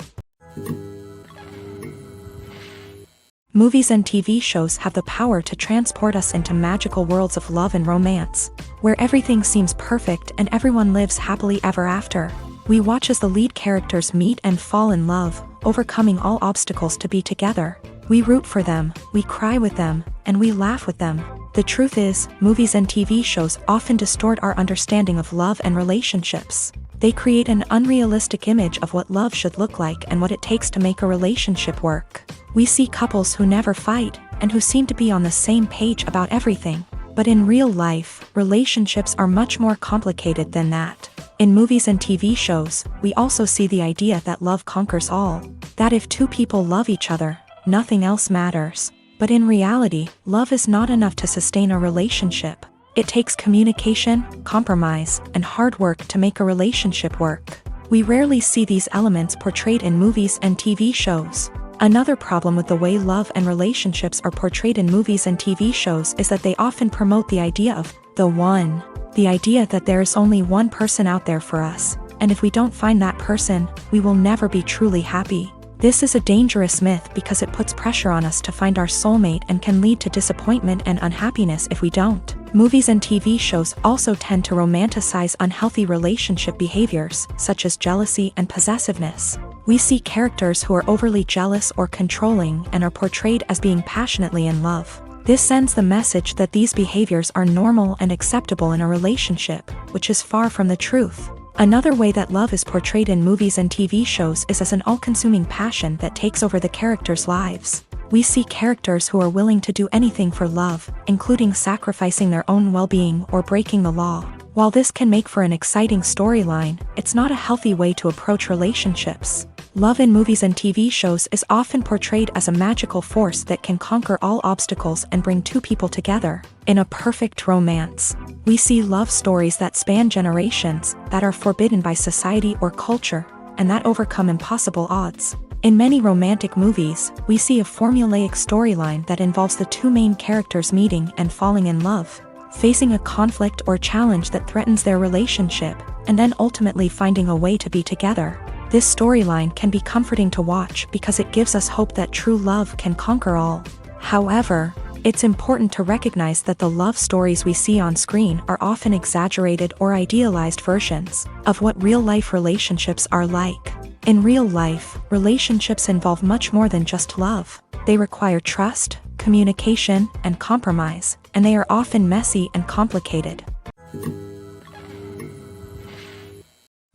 Speaker 1: Movies and TV shows have the power to transport us into magical worlds of love and romance, where everything seems perfect and everyone lives happily ever after. We watch as the lead characters meet and fall in love, overcoming all obstacles to be together. We root for them, we cry with them, and we laugh with them. The truth is, movies and TV shows often distort our understanding of love and relationships. They create an unrealistic image of what love should look like and what it takes to make a relationship work. We see couples who never fight, and who seem to be on the same page about everything. But in real life, relationships are much more complicated than that. In movies and TV shows, we also see the idea that love conquers all. That if two people love each other, nothing else matters. But in reality, love is not enough to sustain a relationship. It takes communication, compromise, and hard work to make a relationship work. We rarely see these elements portrayed in movies and TV shows. Another problem with the way love and relationships are portrayed in movies and TV shows is that they often promote the idea of the one. The idea that there is only one person out there for us, and if we don't find that person, we will never be truly happy. This is a dangerous myth because it puts pressure on us to find our soulmate and can lead to disappointment and unhappiness if we don't. Movies and TV shows also tend to romanticize unhealthy relationship behaviors, such as jealousy and possessiveness. We see characters who are overly jealous or controlling and are portrayed as being passionately in love. This sends the message that these behaviors are normal and acceptable in a relationship, which is far from the truth. Another way that love is portrayed in movies and TV shows is as an all-consuming passion that takes over the characters' lives. We see characters who are willing to do anything for love, including sacrificing their own well-being or breaking the law. While this can make for an exciting storyline, it's not a healthy way to approach relationships. Love in movies and TV shows is often portrayed as a magical force that can conquer all obstacles and bring two people together. In a perfect romance, we see love stories that span generations, that are forbidden by society or culture, and that overcome impossible odds. In many romantic movies, we see a formulaic storyline that involves the two main characters meeting and falling in love, facing a conflict or challenge that threatens their relationship, and then ultimately finding a way to be together. This storyline can be comforting to watch because it gives us hope that true love can conquer all. However, it's important to recognize that the love stories we see on screen are often exaggerated or idealized versions of what real-life relationships are like. In real life, relationships involve much more than just love. They require trust, communication, and compromise, and they are often messy and complicated.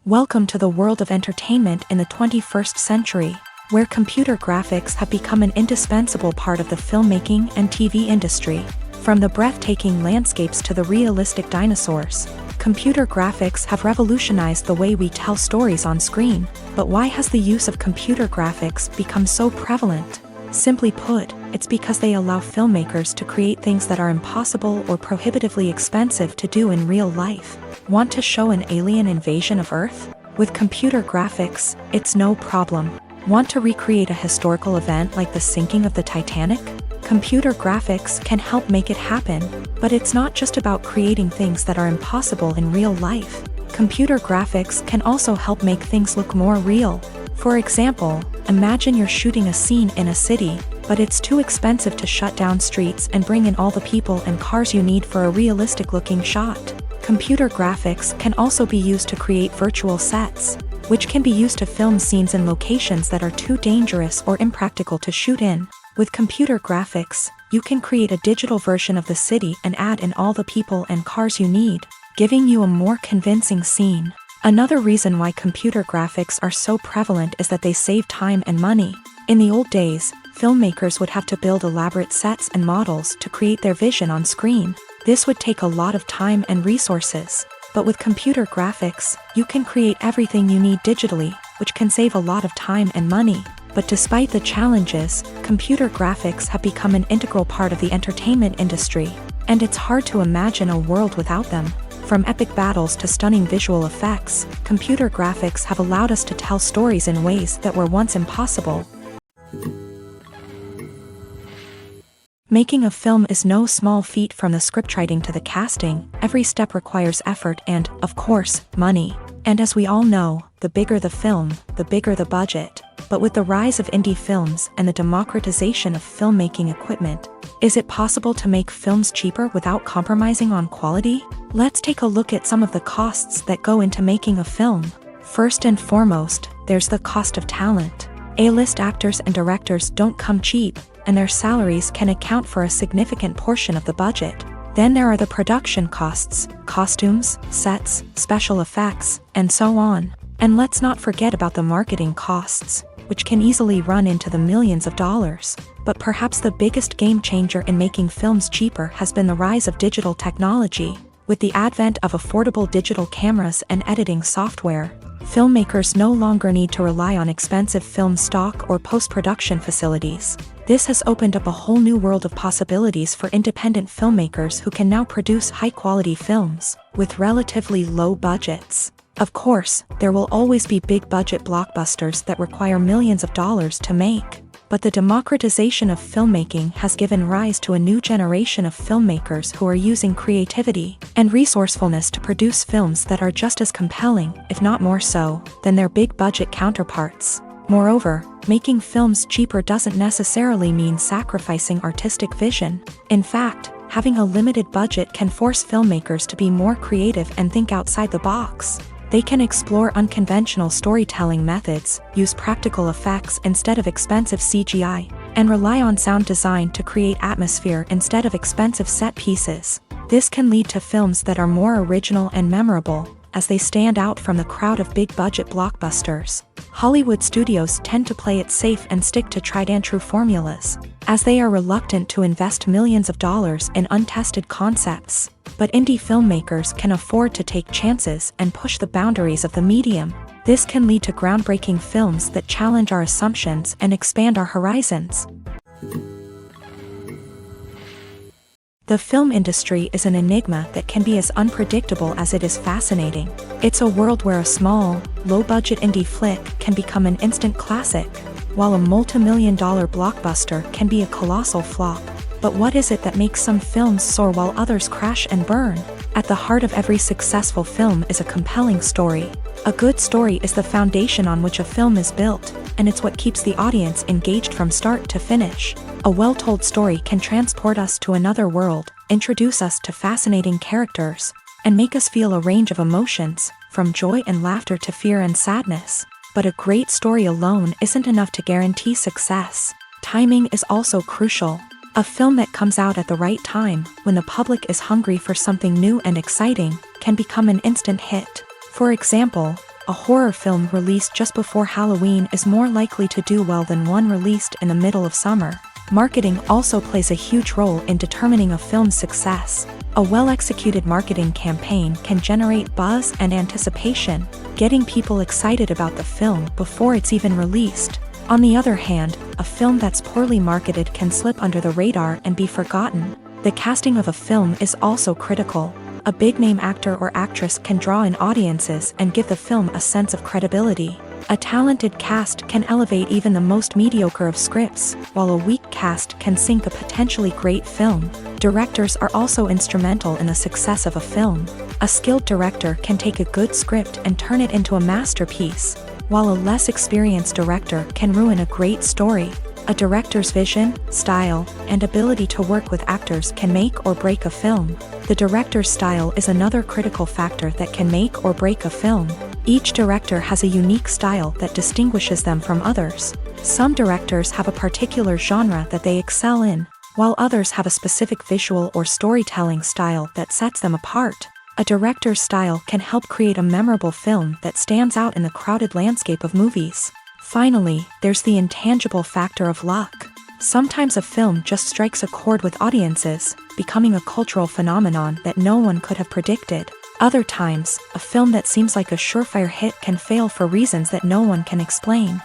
Speaker 1: Welcome to the world of entertainment in the 21st century, where computer graphics have become an indispensable part of the filmmaking and TV industry. From the breathtaking landscapes to the realistic dinosaurs, computer graphics have revolutionized the way we tell stories on screen. But why has the use of computer graphics become so prevalent? Simply put, it's because they allow filmmakers to create things that are impossible or prohibitively expensive to do in real life. Want to show an alien invasion of Earth? With computer graphics, it's no problem. Want to recreate a historical event like the sinking of the Titanic? Computer graphics can help make it happen, but it's not just about creating things that are impossible in real life. Computer graphics can also help make things look more real. For example, imagine you're shooting a scene in a city, but it's too expensive to shut down streets and bring in all the people and cars you need for a realistic-looking shot. Computer graphics can also be used to create virtual sets, which can be used to film scenes in locations that are too dangerous or impractical to shoot in. With computer graphics, you can create a digital version of the city and add in all the people and cars you need, giving you a more convincing scene. Another reason why computer graphics are so prevalent is that they save time and money. In the old days, filmmakers would have to build elaborate sets and models to create their vision on screen. This would take a lot of time and resources. But with computer graphics, you can create everything you need digitally, which can save a lot of time and money. But despite the challenges, computer graphics have become an integral part of the entertainment industry, and it's hard to imagine a world without them. From epic battles to stunning visual effects, computer graphics have allowed us to tell stories in ways that were once impossible. Making a film is no small feat. From the scriptwriting to the casting, every step requires effort and, of course, money. And as we all know, the bigger the film, the bigger the budget. But with the rise of indie films and the democratization of filmmaking equipment, is it possible to make films cheaper without compromising on quality? Let's take a look at some of the costs that go into making a film. First and foremost, there's the cost of talent. A-list actors and directors don't come cheap, and their salaries can account for a significant portion of the budget. Then there are the production costs, costumes, sets, special effects, and so on. And let's not forget about the marketing costs, which can easily run into the millions of dollars. But perhaps the biggest game changer in making films cheaper has been the rise of digital technology. With the advent of affordable digital cameras and editing software, Filmmakers no longer need to rely on expensive film stock or post-production facilities. This has opened up a whole new world of possibilities for independent filmmakers who can now produce high-quality films with relatively low budgets. Of course, there will always be big-budget blockbusters that require millions of dollars to make. But the democratization of filmmaking has given rise to a new generation of filmmakers who are using creativity and resourcefulness to produce films that are just as compelling, if not more so, than their big-budget counterparts. Moreover, making films cheaper doesn't necessarily mean sacrificing artistic vision. In fact, having a limited budget can force filmmakers to be more creative and think outside the box. They can explore unconventional storytelling methods, use practical effects instead of expensive CGI, and rely on sound design to create atmosphere instead of expensive set pieces. This can lead to films that are more original and memorable, as they stand out from the crowd of big-budget blockbusters. Hollywood studios tend to play it safe and stick to tried-and-true formulas, as they are reluctant to invest millions of dollars in untested concepts. But indie filmmakers can afford to take chances and push the boundaries of the medium. This can lead to groundbreaking films that challenge our assumptions and expand our horizons. The film industry is an enigma that can be as unpredictable as it is fascinating. It's a world where a small, low-budget indie flick can become an instant classic, while a multi-million-dollar blockbuster can be a colossal flop. But what is it that makes some films soar while others crash and burn? At the heart of every successful film is a compelling story. A good story is the foundation on which a film is built, and it's what keeps the audience engaged from start to finish. A well-told story can transport us to another world, introduce us to fascinating characters, and make us feel a range of emotions, from joy and laughter to fear and sadness. But a great story alone isn't enough to guarantee success. Timing is also crucial. A film that comes out at the right time, when the public is hungry for something new and exciting, can become an instant hit. For example, a horror film released just before Halloween is more likely to do well than one released in the middle of summer. Marketing also plays a huge role in determining a film's success. A well-executed marketing campaign can generate buzz and anticipation, getting people excited about the film before it's even released. On the other hand, a film that's poorly marketed can slip under the radar and be forgotten. The casting of a film is also critical. A big-name actor or actress can draw in audiences and give the film a sense of credibility. A talented cast can elevate even the most mediocre of scripts, while a weak cast can sink a potentially great film. Directors are also instrumental in the success of a film. A skilled director can take a good script and turn it into a masterpiece, while a less experienced director can ruin a great story. A director's vision, style, and ability to work with actors can make or break a film. The director's style is another critical factor that can make or break a film. Each director has a unique style that distinguishes them from others. Some directors have a particular genre that they excel in, while others have a specific visual or storytelling style that sets them apart. A director's style can help create a memorable film that stands out in the crowded landscape of movies. Finally, there's the intangible factor of luck. Sometimes a film just strikes a chord with audiences, becoming a cultural phenomenon that no one could have predicted. Other times, a film that seems like a surefire hit can fail for reasons that no one can explain.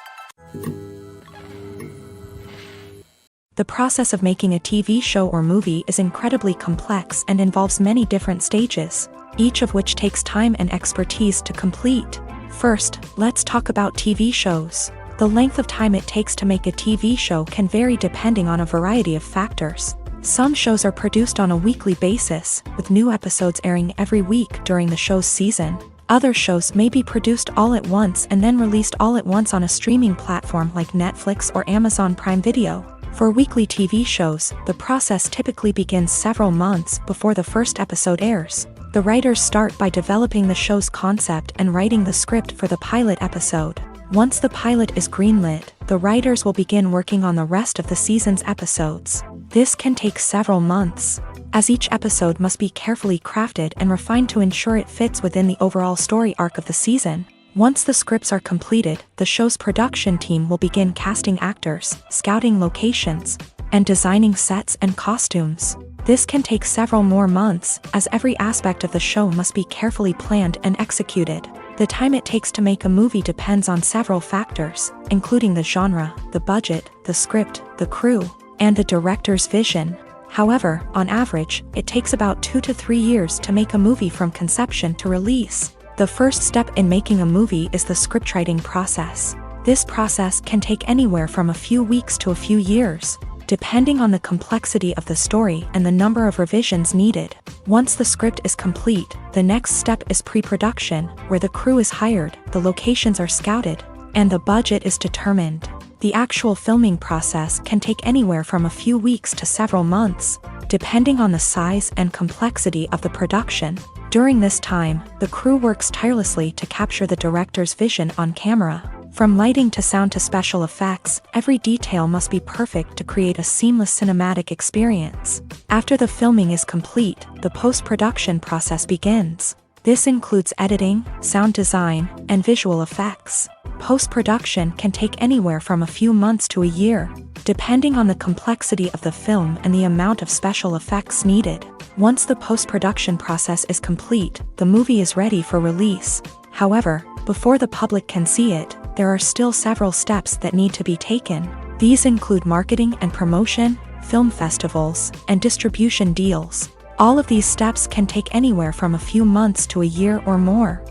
Speaker 1: The process of making a TV show or movie is incredibly complex and involves many different stages, each of which takes time and expertise to complete. First, let's talk about TV shows. The length of time it takes to make a TV show can vary depending on a variety of factors. Some shows are produced on a weekly basis, with new episodes airing every week during the show's season. Other shows may be produced all at once and then released all at once on a streaming platform like Netflix or Amazon Prime Video. For weekly TV shows, the process typically begins several months before the first episode airs. The writers start by developing the show's concept and writing the script for the pilot episode. Once the pilot is greenlit, the writers will begin working on the rest of the season's episodes. This can take several months, as each episode must be carefully crafted and refined to ensure it fits within the overall story arc of the season. Once the scripts are completed, the show's production team will begin casting actors, scouting locations, and designing sets and costumes. This can take several more months, as every aspect of the show must be carefully planned and executed. The time it takes to make a movie depends on several factors, including the genre, the budget, the script, the crew, and the director's vision. However, on average, it takes about 2 to 3 years to make a movie from conception to release. The first step in making a movie is the scriptwriting process. This process can take anywhere from a few weeks to a few years, depending on the complexity of the story and the number of revisions needed. Once the script is complete, the next step is pre-production, where the crew is hired, the locations are scouted, and the budget is determined. The actual filming process can take anywhere from a few weeks to several months, depending on the size and complexity of the production. During this time, the crew works tirelessly to capture the director's vision on camera. From lighting to sound to special effects, every detail must be perfect to create a seamless cinematic experience. After the filming is complete, the post-production process begins. This includes editing, sound design, and visual effects. Post-production can take anywhere from a few months to a year, depending on the complexity of the film and the amount of special effects needed. Once the post-production process is complete, the movie is ready for release. However, before the public can see it, there are still several steps that need to be taken. These include marketing and promotion, film festivals, and distribution deals. All of these steps can take anywhere from a few months to a year or more.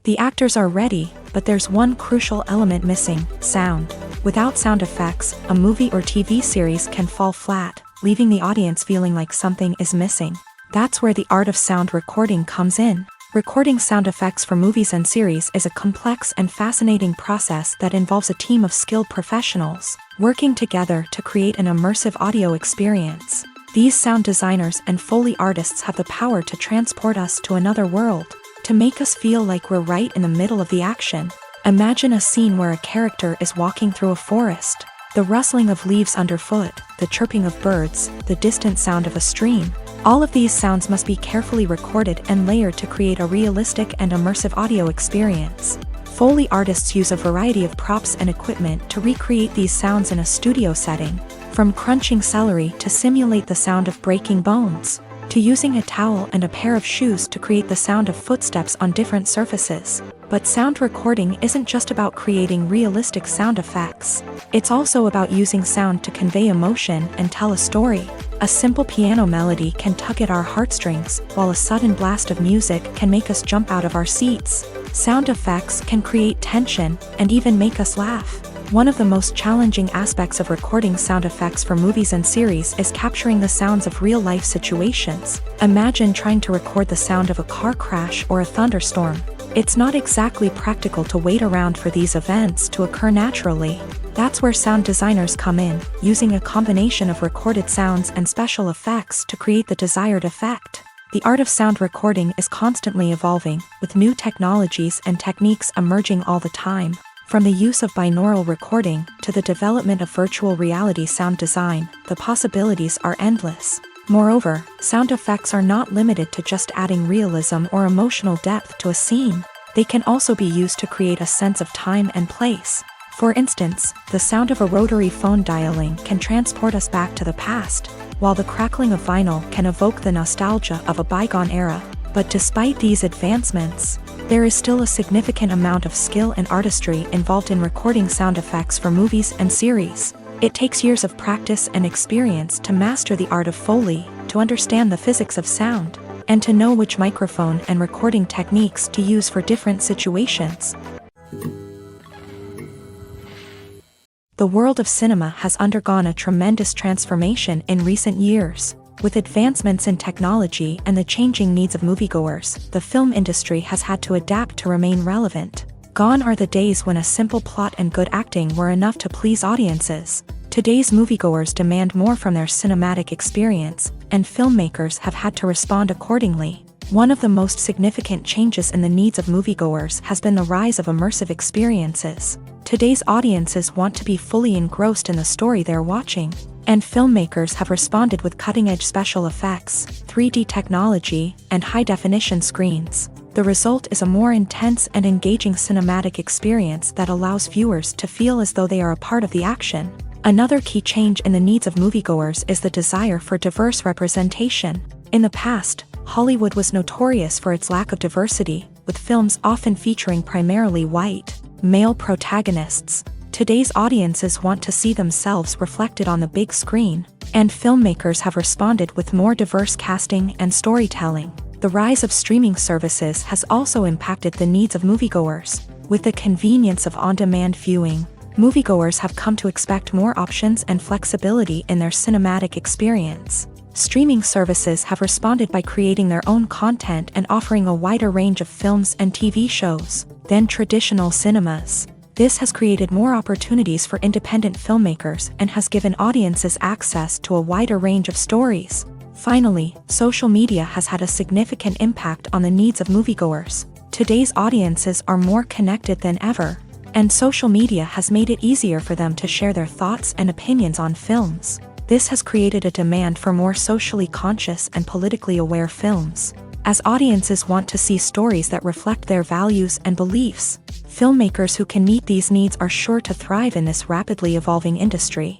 Speaker 1: The actors are ready, but there's one crucial element missing: sound. Without sound effects, a movie or TV series can fall flat, leaving the audience feeling like something is missing. That's where the art of sound recording comes in. Recording sound effects for movies and series is a complex and fascinating process that involves a team of skilled professionals working together to create an immersive audio experience. These sound designers and Foley artists have the power to transport us to another world, to make us feel like we're right in the middle of the action. Imagine a scene where a character is walking through a forest. The rustling of leaves underfoot, the chirping of birds, the distant sound of a stream. All of these sounds must be carefully recorded and layered to create a realistic and immersive audio experience. Foley artists use a variety of props and equipment to recreate these sounds in a studio setting, from crunching celery to simulate the sound of breaking bones, to using a towel and a pair of shoes to create the sound of footsteps on different surfaces. But sound recording isn't just about creating realistic sound effects. It's also about using sound to convey emotion and tell a story. A simple piano melody can tug at our heartstrings, while a sudden blast of music can make us jump out of our seats. Sound effects can create tension and even make us laugh. One of the most challenging aspects of recording sound effects for movies and series is capturing the sounds of real-life situations. Imagine trying to record the sound of a car crash or a thunderstorm. It's not exactly practical to wait around for these events to occur naturally. That's where sound designers come in, using a combination of recorded sounds and special effects to create the desired effect. The art of sound recording is constantly evolving, with new technologies and techniques emerging all the time. From the use of binaural recording to the development of virtual reality sound design, the possibilities are endless. Moreover, sound effects are not limited to just adding realism or emotional depth to a scene. They can also be used to create a sense of time and place. For instance, the sound of a rotary phone dialing can transport us back to the past, while the crackling of vinyl can evoke the nostalgia of a bygone era. But despite these advancements, there is still a significant amount of skill and artistry involved in recording sound effects for movies and series. It takes years of practice and experience to master the art of Foley, to understand the physics of sound, and to know which microphone and recording techniques to use for different situations. The world of cinema has undergone a tremendous transformation in recent years. With advancements in technology and the changing needs of moviegoers, the film industry has had to adapt to remain relevant. Gone are the days when a simple plot and good acting were enough to please audiences. Today's moviegoers demand more from their cinematic experience, and filmmakers have had to respond accordingly. One of the most significant changes in the needs of moviegoers has been the rise of immersive experiences. Today's audiences want to be fully engrossed in the story they're watching, and filmmakers have responded with cutting-edge special effects, 3D technology, and high-definition screens. The result is a more intense and engaging cinematic experience that allows viewers to feel as though they are a part of the action. Another key change in the needs of moviegoers is the desire for diverse representation. In the past, Hollywood was notorious for its lack of diversity, with films often featuring primarily white, male protagonists. Today's audiences want to see themselves reflected on the big screen, and filmmakers have responded with more diverse casting and storytelling. The rise of streaming services has also impacted the needs of moviegoers. With the convenience of on-demand viewing, moviegoers have come to expect more options and flexibility in their cinematic experience. Streaming services have responded by creating their own content and offering a wider range of films and TV shows than traditional cinemas. This has created more opportunities for independent filmmakers and has given audiences access to a wider range of stories. Finally, social media has had a significant impact on the needs of moviegoers. Today's audiences are more connected than ever, and social media has made it easier for them to share their thoughts and opinions on films. This has created a demand for more socially conscious and politically aware films. As audiences want to see stories that reflect their values and beliefs, filmmakers who can meet these needs are sure to thrive in this rapidly evolving industry.